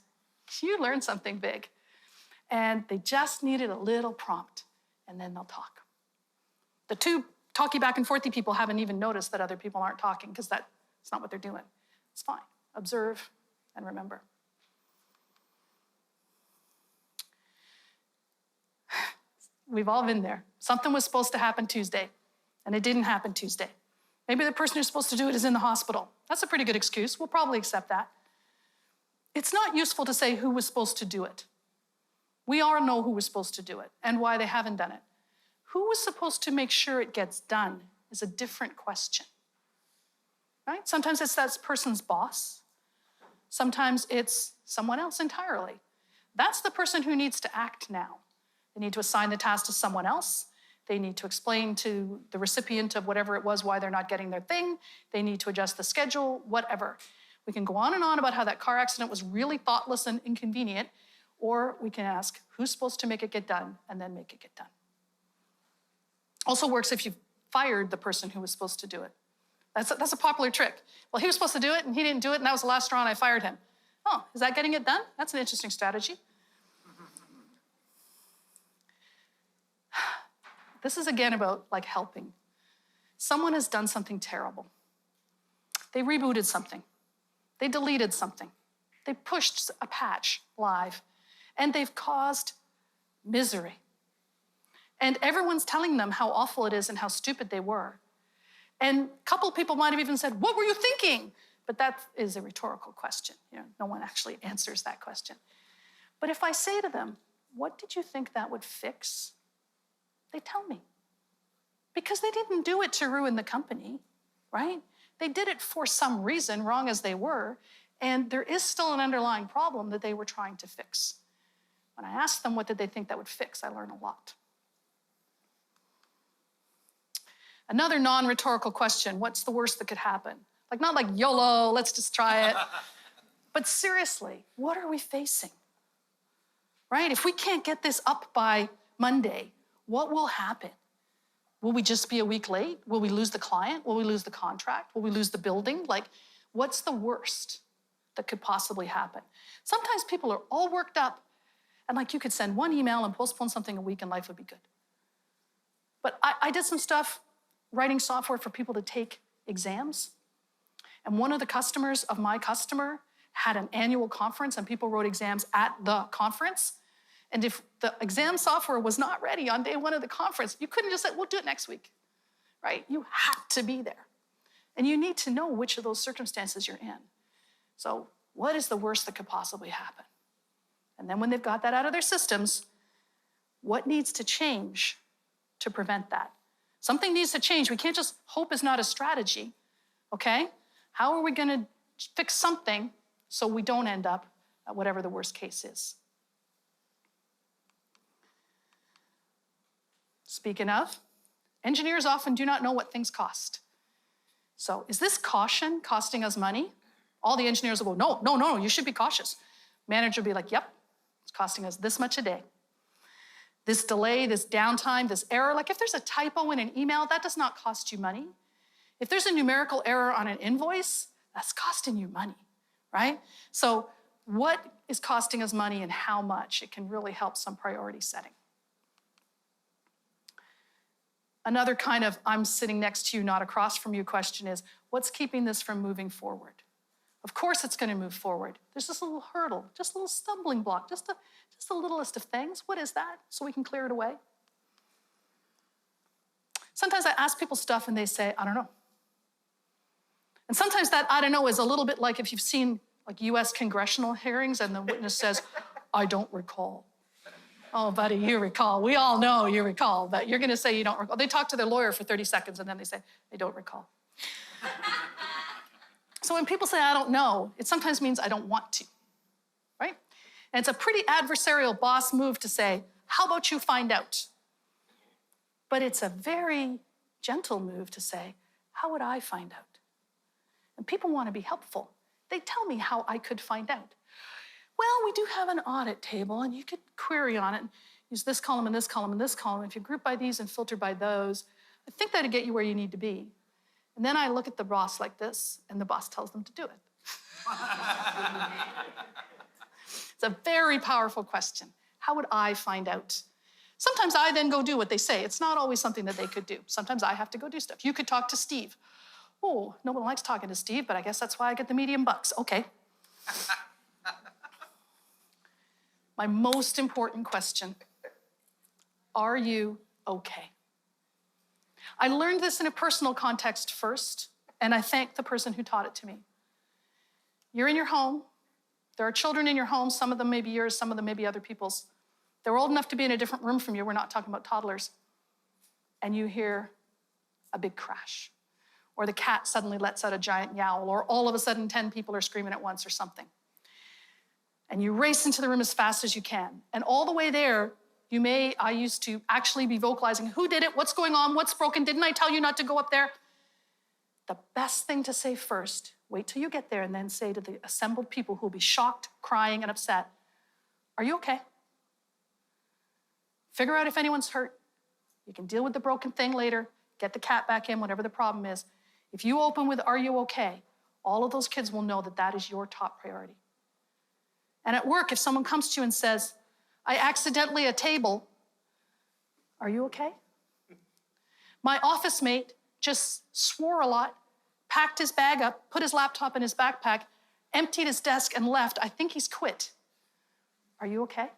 S1: you learn something big and they just needed a little prompt and then they'll talk. The two talky back and forthy people haven't even noticed that other people aren't talking because that's not what they're doing. It's fine. Observe and remember. We've all been there. Something was supposed to happen Tuesday, and it didn't happen Tuesday. Maybe the person who's supposed to do it is in the hospital. That's a pretty good excuse. We'll probably accept that. It's not useful to say who was supposed to do it. We all know who was supposed to do it and why they haven't done it. Who was supposed to make sure it gets done is a different question, right? Sometimes it's that person's boss. Sometimes it's someone else entirely. That's the person who needs to act now. They need to assign the task to someone else. They need to explain to the recipient of whatever it was why they're not getting their thing. They need to adjust the schedule, whatever. We can go on and on about how that car accident was really thoughtless and inconvenient, or we can ask, who's supposed to make it get done, and then make it get done. Also works if you've fired the person who was supposed to do it. That's a popular trick. Well, he was supposed to do it, and he didn't do it, and that was the last straw, and I fired him. Oh, is that getting it done? That's an interesting strategy. This is again about like helping. Someone has done something terrible. They rebooted something. They deleted something. They pushed a patch live, and they've caused misery. And everyone's telling them how awful it is and how stupid they were. And a couple of people might have even said, what were you thinking? But that is a rhetorical question. You know, no one actually answers that question. But if I say to them, what did you think that would fix? They tell me. Because they didn't do it to ruin the company, right? They did it for some reason, wrong as they were, and there is still an underlying problem that they were trying to fix. When I ask them what did they think that would fix, I learn a lot. Another non-rhetorical question, what's the worst that could happen? Like, not like YOLO, let's just try it. But seriously, what are we facing? Right? If we can't get this up by Monday, what will happen? Will we just be a week late? Will we lose the client? Will we lose the contract? Will we lose the building? Like, what's the worst that could possibly happen? Sometimes people are all worked up, and like you could send one email and postpone something a week and life would be good. But I did some stuff writing software for people to take exams. And one of the customers of my customer had an annual conference and people wrote exams at the conference. And if the exam software was not ready on day one of the conference, you couldn't just say, we'll do it next week, right? You had to be there. And you need to know which of those circumstances you're in. So what is the worst that could possibly happen? And then when they've got that out of their systems, what needs to change to prevent that? Something needs to change. We can't just hope is not a strategy, okay? How are we gonna fix something so we don't end up at whatever the worst case is? Speaking of, engineers often do not know what things cost. So is this caution costing us money? All the engineers will go, no, you should be cautious. Manager will be like, yep, it's costing us this much a day. This delay, this downtime, this error, like if there's a typo in an email, that does not cost you money. If there's a numerical error on an invoice, that's costing you money, right? So what is costing us money and how much? It can really help some priority setting. Another kind of I'm sitting next to you, not across from you question is, what's keeping this from moving forward? Of course it's going to move forward. There's just a little hurdle, just a little stumbling block, just the littlest of things. What is that? So we can clear it away. Sometimes I ask people stuff and they say, I don't know. And sometimes that I don't know is a little bit like if you've seen like US congressional hearings and the witness says, I don't recall. Oh, buddy, you recall. We all know you recall, but you're gonna say you don't recall. They talk to their lawyer for 30 seconds and then they say, I don't recall. So when people say, I don't know, it sometimes means I don't want to, right? And it's a pretty adversarial boss move to say, how about you find out? But it's a very gentle move to say, how would I find out? And people want to be helpful. They tell me how I could find out. Well, we do have an audit table, and you could query on it, and use this column and this column and this column. If you group by these and filter by those, I think that'd get you where you need to be. And then I look at the boss like this, and the boss tells them to do it. It's a very powerful question. How would I find out? Sometimes I then go do what they say. It's not always something that they could do. Sometimes I have to go do stuff. You could talk to Steve. Oh, no one likes talking to Steve, but I guess that's why I get the medium bucks. Okay. My most important question, are you okay? I learned this in a personal context first, and I thank the person who taught it to me. You're in your home. There are children in your home. Some of them may be yours, some of them may be other people's. They're old enough to be in a different room from you. We're not talking about toddlers. And you hear a big crash, or the cat suddenly lets out a giant yowl, or all of a sudden 10 people are screaming at once or something. And you race into the room as fast as you can. And all the way there, I used to actually be vocalizing, who did it? What's going on? What's broken? Didn't I tell you not to go up there? The best thing to say first, wait till you get there, and then say to the assembled people who will be shocked, crying, and upset, are you okay? Figure out if anyone's hurt. You can deal with the broken thing later, get the cat back in, whatever the problem is. If you open with, are you okay? All of those kids will know that that is your top priority. And at work, if someone comes to you and says, I accidentally a table, are you okay? My office mate just swore a lot, packed his bag up, put his laptop in his backpack, emptied his desk and left. I think he's quit. Are you okay?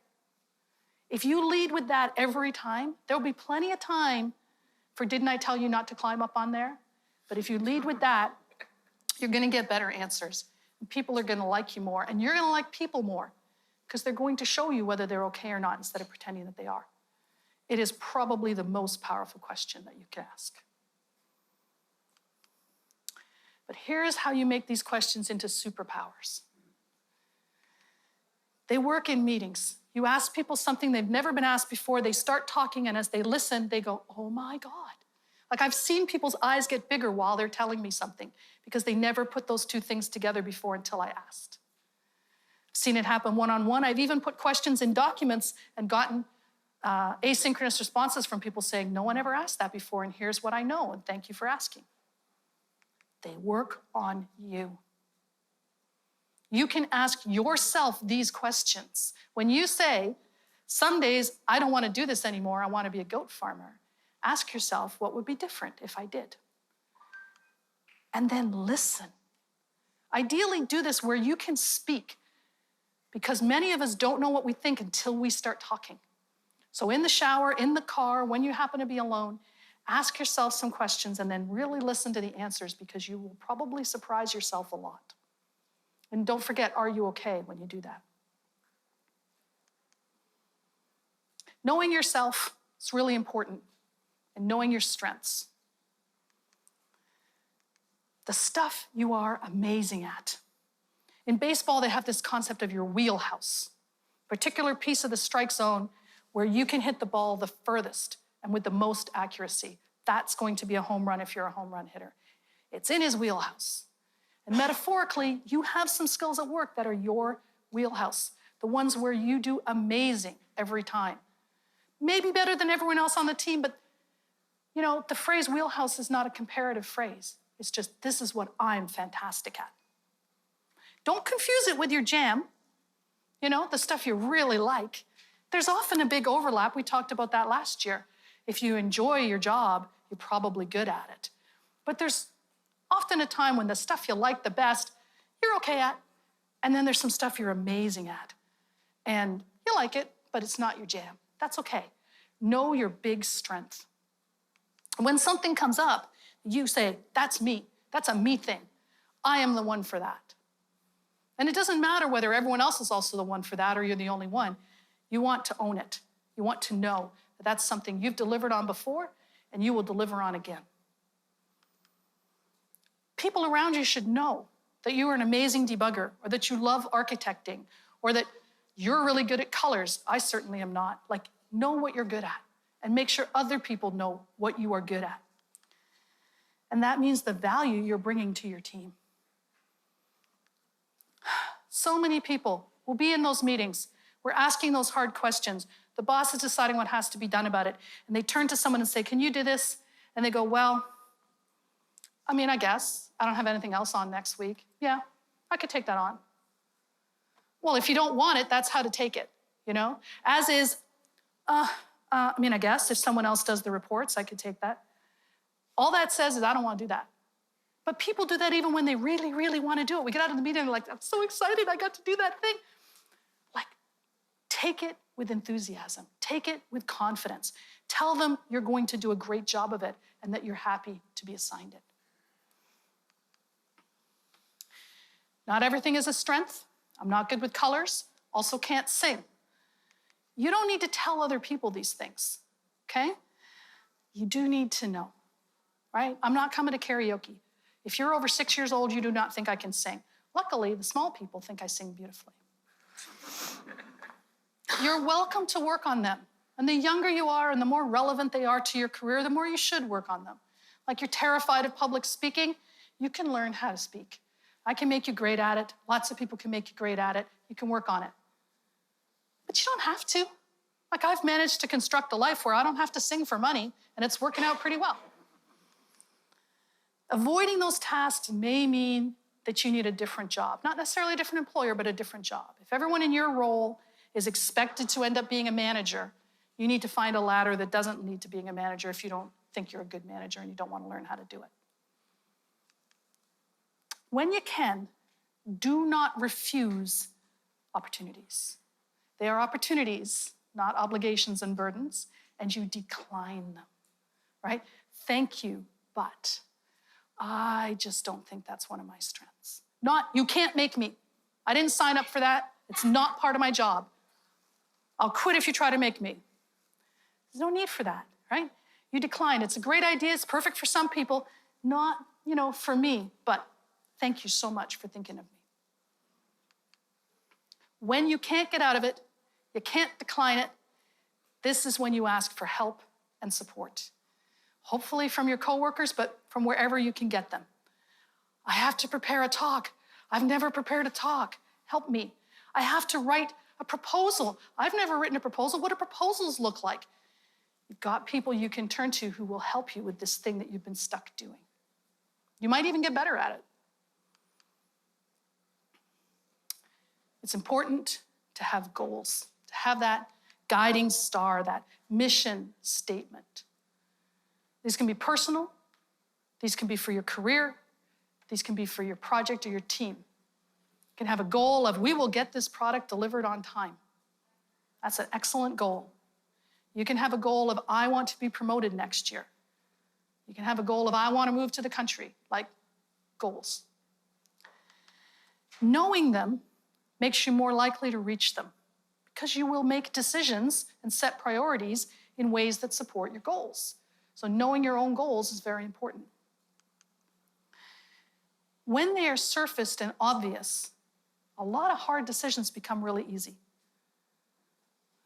S1: If you lead with that every time, there'll be plenty of time for didn't I tell you not to climb up on there? But if you lead with that, you're gonna get better answers. And people are gonna like you more, and you're gonna like people more, because they're going to show you whether they're okay or not instead of pretending that they are. It is probably the most powerful question that you can ask. But here's how you make these questions into superpowers. They work in meetings. You ask people something they've never been asked before, they start talking, and as they listen, they go, oh my God. Like I've seen people's eyes get bigger while they're telling me something because they never put those two things together before until I asked. I've seen it happen one-on-one. I've even put questions in documents and gotten asynchronous responses from people saying, no one ever asked that before, and here's what I know, and thank you for asking. They work on you. You can ask yourself these questions. When you say, some days I don't want to do this anymore, I want to be a goat farmer, ask yourself, what would be different if I did? And then listen. Ideally, do this where you can speak, because many of us don't know what we think until we start talking. So in the shower, in the car, when you happen to be alone, ask yourself some questions and then really listen to the answers, because you will probably surprise yourself a lot. And don't forget, are you okay when you do that? Knowing yourself is really important, and knowing your strengths. The stuff you are amazing at. In baseball, they have this concept of your wheelhouse, a particular piece of the strike zone where you can hit the ball the furthest and with the most accuracy. That's going to be a home run if you're a home run hitter. It's in his wheelhouse. And metaphorically, you have some skills at work that are your wheelhouse, the ones where you do amazing every time. Maybe better than everyone else on the team, but you know, the phrase wheelhouse is not a comparative phrase. It's just, this is what I'm fantastic at. Don't confuse it with your jam, you know, the stuff you really like. There's often a big overlap. We talked about that last year. If you enjoy your job, you're probably good at it. But there's often a time when the stuff you like the best, you're okay at, and then there's some stuff you're amazing at. And you like it, but it's not your jam. That's okay. Know your big strength. When something comes up, you say, that's me. That's a me thing. I am the one for that. And it doesn't matter whether everyone else is also the one for that or you're the only one. You want to own it. You want to know that that's something you've delivered on before and you will deliver on again. People around you should know that you are an amazing debugger, or that you love architecting, or that you're really good at colors. I certainly am not. Like, know what you're good at and make sure other people know what you are good at. And that means the value you're bringing to your team. So many people will be in those meetings. We're asking those hard questions. The boss is deciding what has to be done about it. And they turn to someone and say, can you do this? And they go, well, I mean, I guess. I don't have anything else on next week. Yeah, I could take that on. Well, if you don't want it, that's how to take it, you know? As is, I mean, I guess if someone else does the reports, I could take that. All that says is I don't want to do that. But people do that even when they really, really want to do it. We get out of the meeting and they're like, I'm so excited I got to do that thing. Like, take it with enthusiasm. Take it with confidence. Tell them you're going to do a great job of it and that you're happy to be assigned it. Not everything is a strength. I'm not good with colors, also can't sing. You don't need to tell other people these things, okay? You do need to know, right? I'm not coming to karaoke. If you're over 6 years old, you do not think I can sing. Luckily, the small people think I sing beautifully. You're welcome to work on them. And the younger you are and the more relevant they are to your career, the more you should work on them. Like you're terrified of public speaking, you can learn how to speak. I can make you great at it. Lots of people can make you great at it. You can work on it. But you don't have to. Like I've managed to construct a life where I don't have to sing for money, and it's working out pretty well. Avoiding those tasks may mean that you need a different job. Not necessarily a different employer, but a different job. If everyone in your role is expected to end up being a manager, you need to find a ladder that doesn't lead to being a manager if you don't think you're a good manager and you don't want to learn how to do it. When you can, do not refuse opportunities. They are opportunities, not obligations and burdens, and you decline them, right? Thank you, but I just don't think that's one of my strengths. Not, you can't make me. I didn't sign up for that. It's not part of my job. I'll quit if you try to make me. There's no need for that, right? You decline. It's a great idea. It's perfect for some people. Not, for me, but thank you so much for thinking of me. When you can't get out of it, you can't decline it, this is when you ask for help and support. Hopefully from your coworkers, but from wherever you can get them. I have to prepare a talk. I've never prepared a talk. Help me. I have to write a proposal. I've never written a proposal. What do proposals look like? You've got people you can turn to who will help you with this thing that you've been stuck doing. You might even get better at it. It's important to have goals, to have that guiding star, that mission statement. These can be personal. These can be for your career. These can be for your project or your team. You can have a goal of, we will get this product delivered on time. That's an excellent goal. You can have a goal of, I want to be promoted next year. You can have a goal of, I want to move to the country, like goals. Knowing them makes you more likely to reach them because you will make decisions and set priorities in ways that support your goals. So knowing your own goals is very important. When they are surfaced and obvious, a lot of hard decisions become really easy.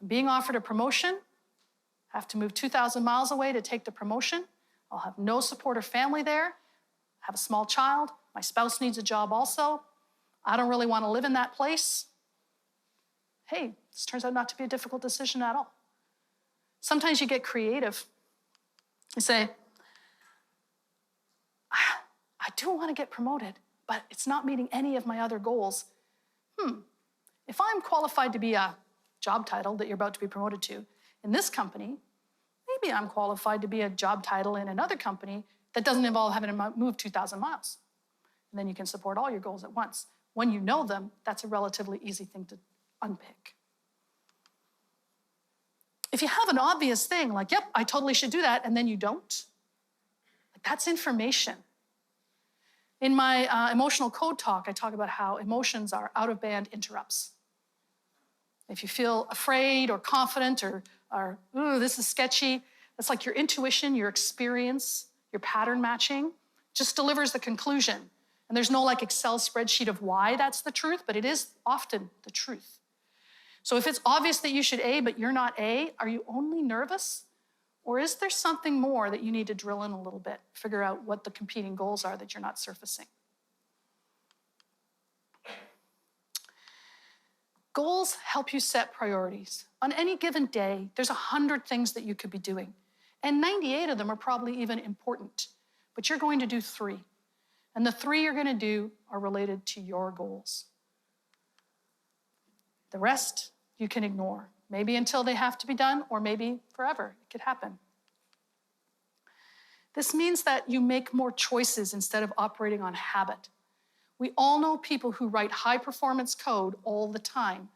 S1: Being offered a promotion, have to move 2,000 miles away to take the promotion. I'll have no support or family there, have a small child, my spouse needs a job also. I don't really want to live in that place. Hey, this turns out not to be a difficult decision at all. Sometimes you get creative. You say, I do want to get promoted, but it's not meeting any of my other goals. If I'm qualified to be a job title that you're about to be promoted to in this company, maybe I'm qualified to be a job title in another company that doesn't involve having to move 2,000 miles. And then you can support all your goals at once. When you know them, that's a relatively easy thing to unpick. If you have an obvious thing, like, yep, I totally should do that, and then you don't, that's information. In my emotional code talk, I talk about how emotions are out-of-band interrupts. If you feel afraid or confident or ooh, this is sketchy, that's like your intuition, your experience, your pattern matching just delivers the conclusion. And there's no Excel spreadsheet of why that's the truth, but it is often the truth. So if it's obvious that you should A, but you're not A, are you only nervous? Or is there something more that you need to drill in a little bit, figure out what the competing goals are that you're not surfacing? Goals help you set priorities. On any given day, there's 100 things that you could be doing, and 98 of them are probably even important, but you're going to do 3. And the 3 you're going to do are related to your goals. The rest you can ignore, maybe until they have to be done, or maybe forever. It could happen. This means that you make more choices instead of operating on habit. We all know people who write high-performance code all the time,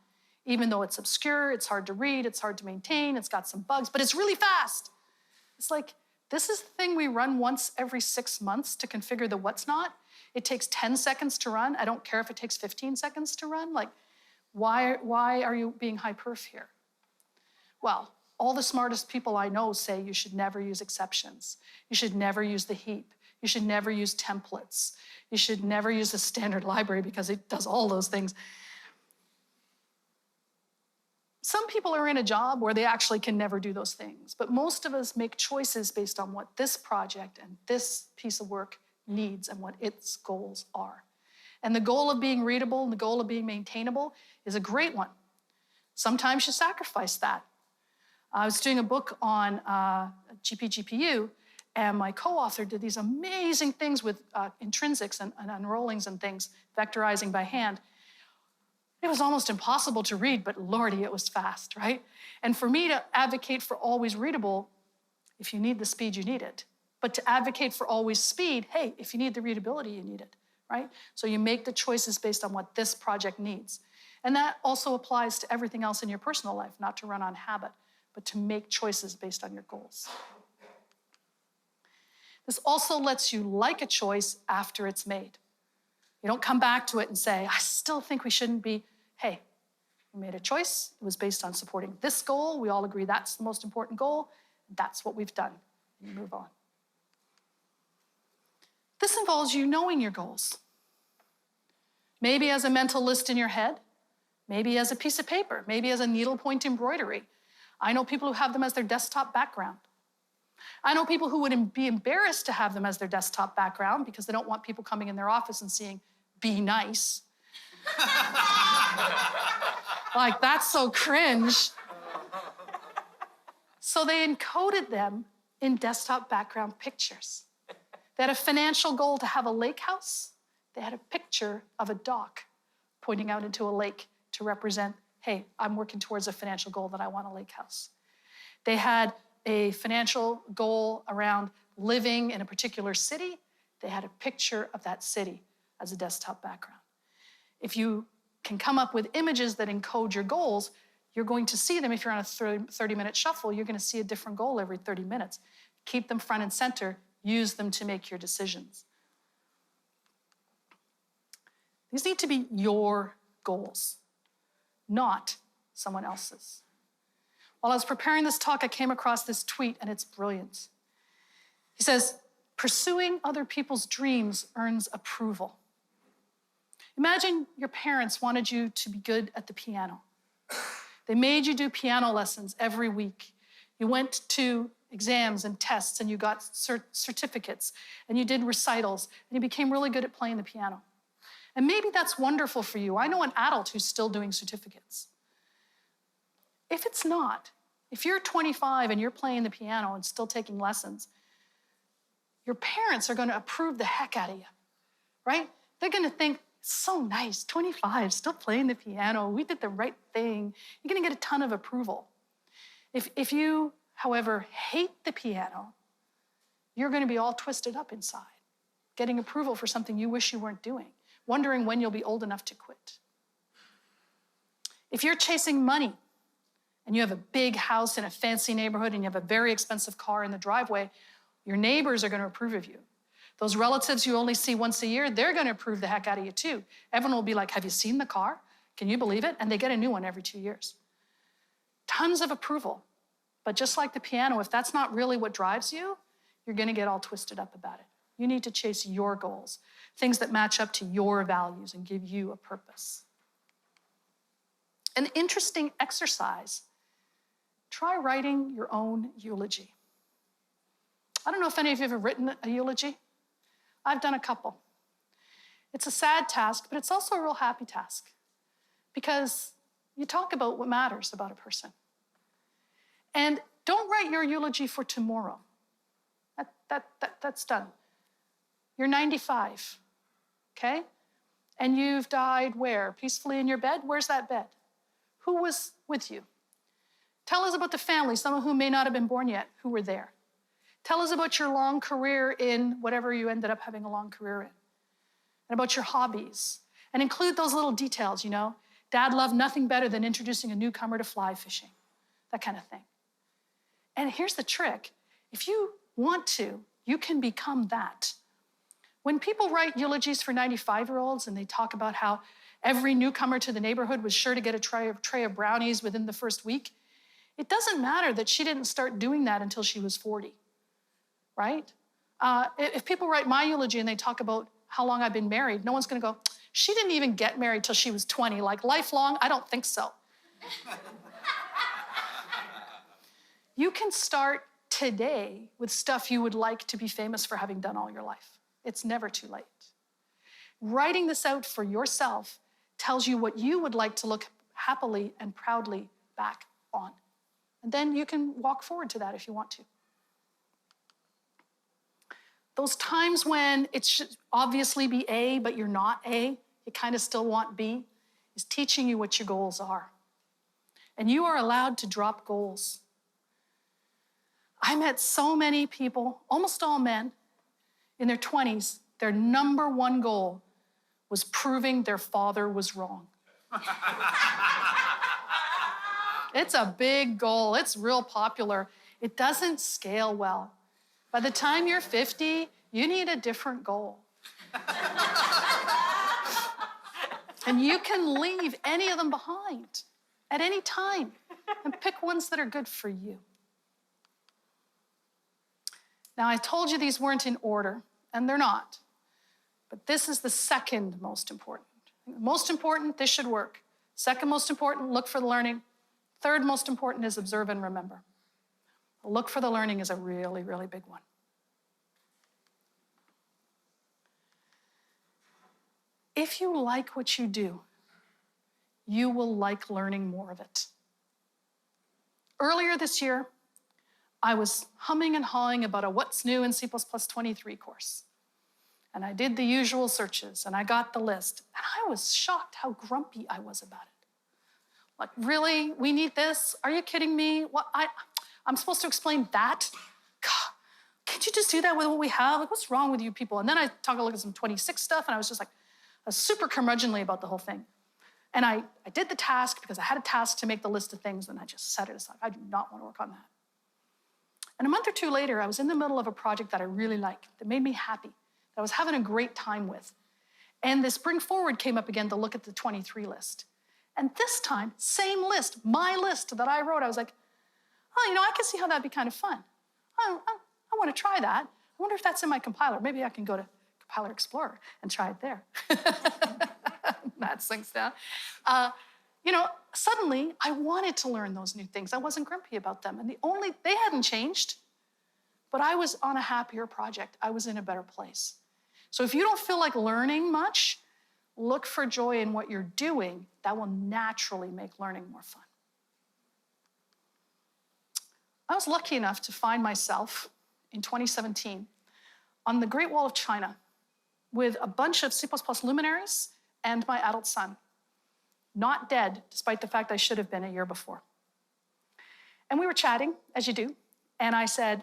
S1: even though it's obscure, it's hard to read, it's hard to maintain, it's got some bugs, but it's really fast. It's like, this is the thing we run once every 6 months to configure the what's not. It takes 10 seconds to run. I don't care if it takes 15 seconds to run. Like, why are you being high perf here? Well, all the smartest people I know say you should never use exceptions. You should never use the heap. You should never use templates. You should never use the standard library because it does all those things. Some people are in a job where they actually can never do those things, but most of us make choices based on what this project and this piece of work needs and what its goals are. And the goal of being readable and the goal of being maintainable is a great one. Sometimes you sacrifice that. I was doing a book on GPGPU, and my co-author did these amazing things with intrinsics and unrollings and things, vectorizing by hand. It was almost impossible to read, but lordy, it was fast, right? And for me to advocate for always readable, if you need the speed, you need it. But to advocate for always speed, hey, if you need the readability, you need it, right? So you make the choices based on what this project needs. And that also applies to everything else in your personal life, not to run on habit, but to make choices based on your goals. This also lets you like a choice after it's made. You don't come back to it and say, I still think we shouldn't be. Hey, we made a choice. It was based on supporting this goal. We all agree that's the most important goal. That's what we've done. And you move on. This involves you knowing your goals. Maybe as a mental list in your head, maybe as a piece of paper, maybe as a needlepoint embroidery. I know people who have them as their desktop background. I know people who would be embarrassed to have them as their desktop background because they don't want people coming in their office and seeing, be nice. Like, that's so cringe. So they encoded them in desktop background pictures. They had a financial goal to have a lake house. They had a picture of a dock pointing out into a lake to represent, hey, I'm working towards a financial goal that I want a lake house. They had a financial goal around living in a particular city. They had a picture of that city as a desktop background. If you can come up with images that encode your goals, you're going to see them. If you're on a 30-minute shuffle, you're going to see a different goal every 30 minutes. Keep them front and center. Use them to make your decisions. These need to be your goals, not someone else's. While I was preparing this talk, I came across this tweet, and it's brilliant. He says, pursuing other people's dreams earns approval. Imagine your parents wanted you to be good at the piano. They made you do piano lessons every week. You went to exams and tests, and you got certificates, and you did recitals, and you became really good at playing the piano. And maybe that's wonderful for you. I know an adult who's still doing certificates. If it's not, if you're 25 and you're playing the piano and still taking lessons, your parents are going to approve the heck out of you, right? They're going to think, so nice, 25, still playing the piano. We did the right thing. You're going to get a ton of approval. If you, however, hate the piano, you're going to be all twisted up inside, getting approval for something you wish you weren't doing, wondering when you'll be old enough to quit. If you're chasing money and you have a big house in a fancy neighborhood and you have a very expensive car in the driveway, your neighbors are going to approve of you. Those relatives you only see once a year, they're going to approve the heck out of you too. Everyone will be like, have you seen the car? Can you believe it? And they get a new one every 2 years. Tons of approval. But just like the piano, if that's not really what drives you, you're going to get all twisted up about it. You need to chase your goals, things that match up to your values and give you a purpose. An interesting exercise. Try writing your own eulogy. I don't know if any of you have ever written a eulogy. I've done a couple. It's a sad task, but it's also a real happy task because You talk about what matters about a person. And don't write your eulogy for tomorrow. That's done. You're 95, okay? And you've died where? Peacefully in your bed? Where's that bed? Who was with you? Tell us about the family, some of whom may not have been born yet, who were there. Tell us about your long career in whatever you ended up having a long career in, and about your hobbies. And include those little details, you know? Dad loved nothing better than introducing a newcomer to fly fishing, that kind of thing. And here's the trick. If you want to, you can become that. When people write eulogies for 95-year-olds and they talk about how every newcomer to the neighborhood was sure to get a tray of brownies within the first week, it doesn't matter that she didn't start doing that until she was 40, right? If people write my eulogy and they talk about how long I've been married, no one's gonna go, she didn't even get married till she was 20. Like lifelong, I don't think so. You can start today with stuff you would like to be famous for having done all your life. It's never too late. Writing this out for yourself tells you what you would like to look happily and proudly back on. And then you can walk forward to that if you want to. Those times when it should obviously be A, but you're not A, you kind of still want B, is teaching you what your goals are. And you are allowed to drop goals. I met so many people, almost all men, in their 20s, their number one goal was proving their father was wrong. It's a big goal. It's real popular. It doesn't scale well. By the time you're 50, you need a different goal. And you can leave any of them behind at any time and pick ones that are good for you. Now, I told you these weren't in order, and they're not. But this is the second most important. Most important, this should work. Second most important, look for the learning. Third most important is observe and remember. Look for the learning is a really, really big one. If you like what you do, you will like learning more of it. Earlier this year, I was humming and hawing about a What's New in C++ 23 course. And I did the usual searches, and I got the list. And I was shocked how grumpy I was about it. Like, really? We need this? Are you kidding me? What? I'm supposed to explain that? God, can't you just do that with what we have? Like, what's wrong with you people? And then I took a look at some 26 stuff, and I was just like, I was super curmudgeonly about the whole thing. And I did the task because I had a task to make the list of things, and I just set it aside. I do not want to work on that. And a month or two later, I was in the middle of a project that I really liked, that made me happy, that I was having a great time with. And this bring forward came up again to look at the 23 list. And this time, same list, my list that I wrote, I was like, oh, you know, I can see how that'd be kind of fun. I want to try that. I wonder if that's in my compiler. Maybe I can go to Compiler Explorer and try it there. That sinks down. You know, suddenly I wanted to learn those new things. I wasn't grumpy about them. And they hadn't changed, but I was on a happier project. I was in a better place. So if you don't feel like learning much, look for joy in what you're doing. That will naturally make learning more fun. I was lucky enough to find myself in 2017 on the Great Wall of China with a bunch of C++ luminaries and my adult son. Not dead, despite the fact I should have been a year before. And we were chatting, as you do, and I said,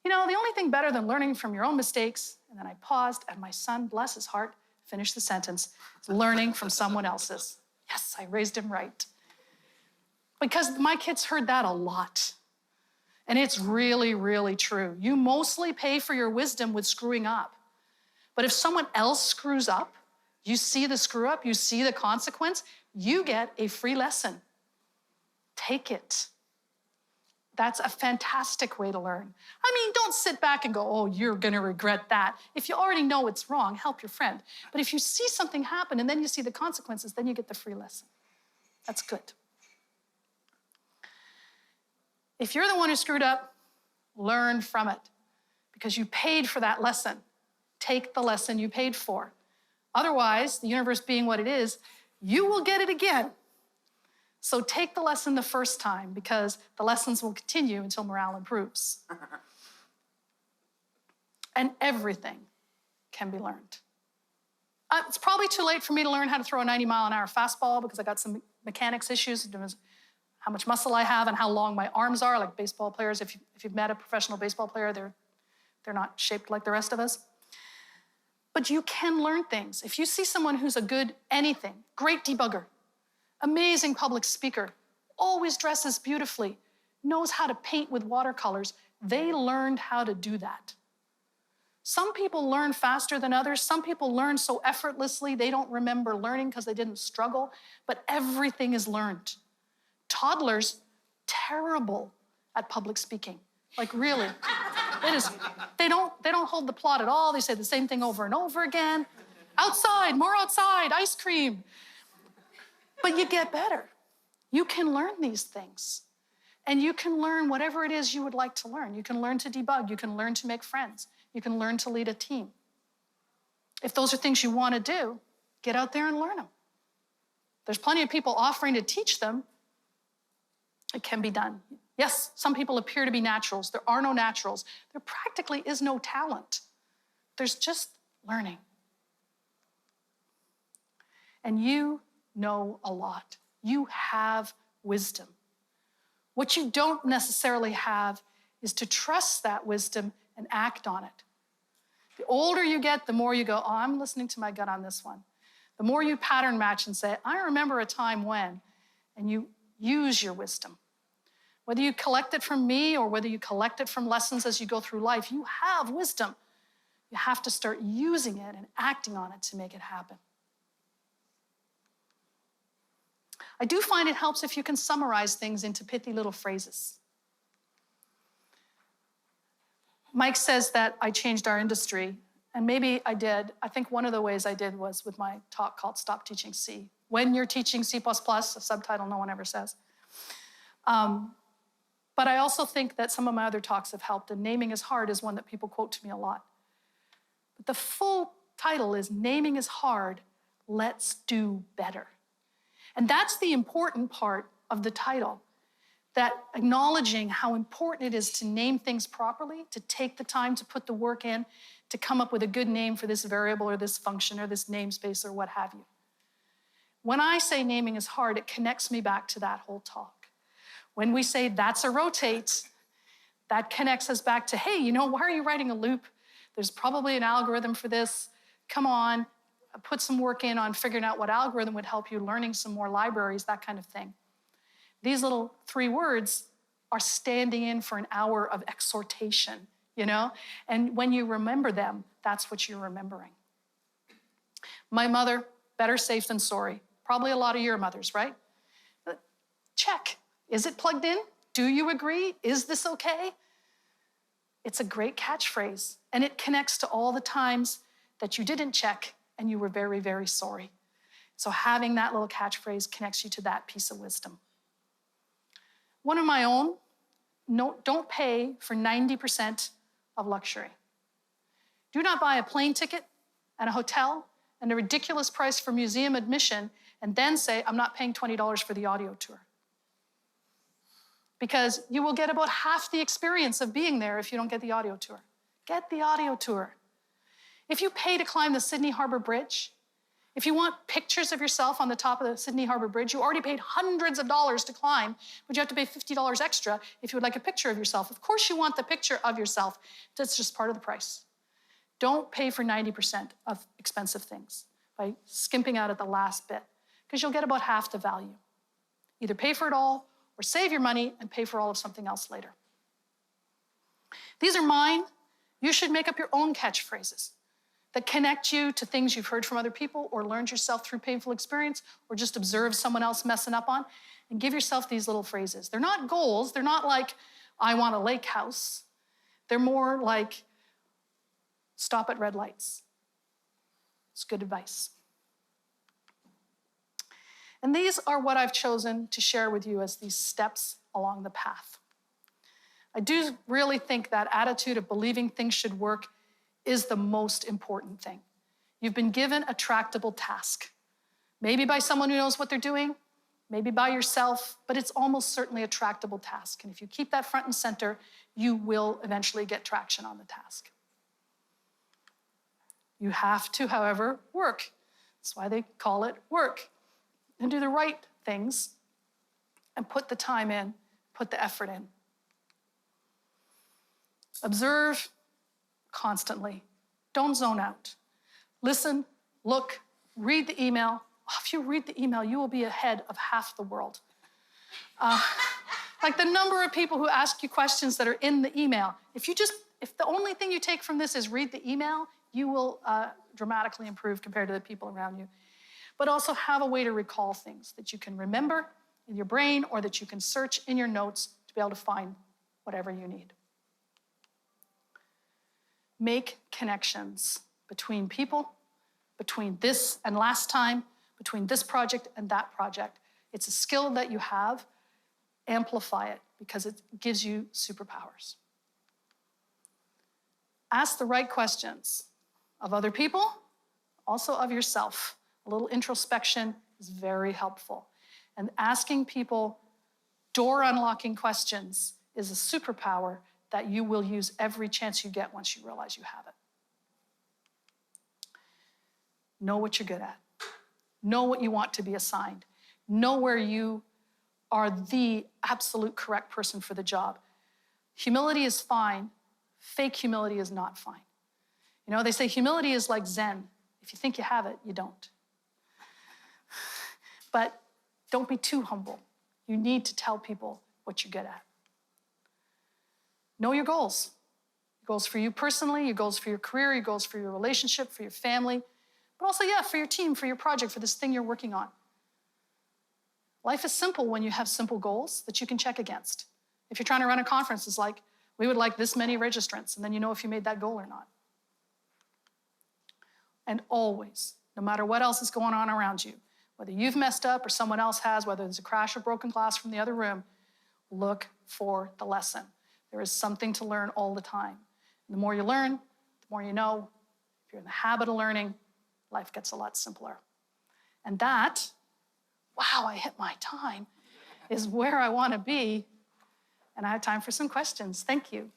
S1: you know, the only thing better than learning from your own mistakes, and then I paused, and my son, bless his heart, finished the sentence, is learning from someone else's. Yes, I raised him right. Because my kids heard that a lot. And it's really, really true. You mostly pay for your wisdom with screwing up. But if someone else screws up, you see the screw up, you see the consequence, you get a free lesson. Take it. That's a fantastic way to learn. I mean, don't sit back and go, oh, you're gonna regret that. If you already know it's wrong, help your friend. But if you see something happen and then you see the consequences, then you get the free lesson. That's good. If you're the one who screwed up, learn from it because you paid for that lesson. Take the lesson you paid for. Otherwise, the universe being what it is, you will get it again. So take the lesson the first time, because the lessons will continue until morale improves. And everything can be learned. It's probably too late for me to learn how to throw a 90-mile-an-hour fastball because I got some mechanics issues, how much muscle I have and how long my arms are, like baseball players. If you've met a professional baseball player, they're not shaped like the rest of us. But you can learn things. If you see someone who's a good anything, great debugger, amazing public speaker, always dresses beautifully, knows how to paint with watercolors, they learned how to do that. Some people learn faster than others. Some people learn so effortlessly they don't remember learning because they didn't struggle, but everything is learned. Toddlers, terrible at public speaking. Like really, it is. They don't hold the plot at all. They say the same thing over and over again. Outside, more outside, ice cream. But you get better. You can learn these things. And you can learn whatever it is you would like to learn. You can learn to debug. You can learn to make friends. You can learn to lead a team. If those are things you want to do, get out there and learn them. There's plenty of people offering to teach them. It can be done. Yes, some people appear to be naturals. There are no naturals. There practically is no talent. There's just learning. And you know a lot. You have wisdom. What you don't necessarily have is to trust that wisdom and act on it. The older you get, the more you go, oh, I'm listening to my gut on this one. The more you pattern match and say, I remember a time when, and you use your wisdom. Whether you collect it from me or whether you collect it from lessons as you go through life, you have wisdom. You have to start using it and acting on it to make it happen. I do find it helps if you can summarize things into pithy little phrases. Mike says that I changed our industry, and maybe I did. I think one of the ways I did was with my talk called Stop Teaching C. When you're teaching C++, a subtitle no one ever says. But I also think that some of my other talks have helped, and Naming is Hard is one that people quote to me a lot. But the full title is Naming is Hard, Let's Do Better. And that's the important part of the title, that acknowledging how important it is to name things properly, to take the time to put the work in, to come up with a good name for this variable or this function or this namespace or what have you. When I say naming is hard, it connects me back to that whole talk. When we say that's a rotate, that connects us back to, hey, why are you writing a loop? There's probably an algorithm for this. Come on, put some work in on figuring out what algorithm would help you, learning some more libraries, that kind of thing. These little 3 words are standing in for an hour of exhortation, And when you remember them, that's what you're remembering. My mother, better safe than sorry. Probably a lot of your mothers, right? But check. Is it plugged in? Do you agree? Is this okay? It's a great catchphrase, and it connects to all the times that you didn't check and you were very, very sorry. So having that little catchphrase connects you to that piece of wisdom. One of my own, don't pay for 90% of luxury. Do not buy a plane ticket and a hotel and a ridiculous price for museum admission and then say, I'm not paying $20 for the audio tour. Because you will get about half the experience of being there if you don't get the audio tour. Get the audio tour. If you pay to climb the Sydney Harbour Bridge, if you want pictures of yourself on the top of the Sydney Harbour Bridge, you already paid hundreds of dollars to climb, but you have to pay $50 extra if you would like a picture of yourself. Of course you want the picture of yourself. That's just part of the price. Don't pay for 90% of expensive things by skimping out at the last bit, because you'll get about half the value. Either pay for it all or save your money and pay for all of something else later. These are mine. You should make up your own catchphrases that connect you to things you've heard from other people or learned yourself through painful experience or just observed someone else messing up on, and give yourself these little phrases. They're not goals. They're not like, I want a lake house. They're more like, stop at red lights. It's good advice. And these are what I've chosen to share with you as these steps along the path. I do really think that attitude of believing things should work is the most important thing. You've been given a tractable task, maybe by someone who knows what they're doing, maybe by yourself, but it's almost certainly a tractable task. And if you keep that front and center, you will eventually get traction on the task. You have to, however, work. That's why they call it work. And do the right things and put the time in, put the effort in. Observe constantly. Don't zone out. Listen, look, read the email. If you read the email, you will be ahead of half the world. Like the number of people who ask you questions that are in the email. If the only thing you take from this is read the email, you will dramatically improve compared to the people around you. But also have a way to recall things that you can remember in your brain or that you can search in your notes to be able to find whatever you need. Make connections between people, between this and last time, between this project and that project. It's a skill that you have. Amplify it because it gives you superpowers. Ask the right questions of other people, also of yourself. A little introspection is very helpful. And asking people door-unlocking questions is a superpower that you will use every chance you get once you realize you have it. Know what you're good at. Know what you want to be assigned. Know where you are the absolute correct person for the job. Humility is fine. Fake humility is not fine. You know, they say humility is like Zen. If you think you have it, you don't. But don't be too humble. You need to tell people what you're good at. Know your goals. Your goals for you personally, your goals for your career, your goals for your relationship, for your family, but also, for your team, for your project, for this thing you're working on. Life is simple when you have simple goals that you can check against. If you're trying to run a conference, it's like, we would like this many registrants, and then you know if you made that goal or not. And always, no matter what else is going on around you, whether you've messed up or someone else has, whether there's a crash or broken glass from the other room, look for the lesson. There is something to learn all the time. And the more you learn, the more you know. If you're in the habit of learning, life gets a lot simpler. And that, wow, I hit my time, is where I want to be. And I have time for some questions. Thank you.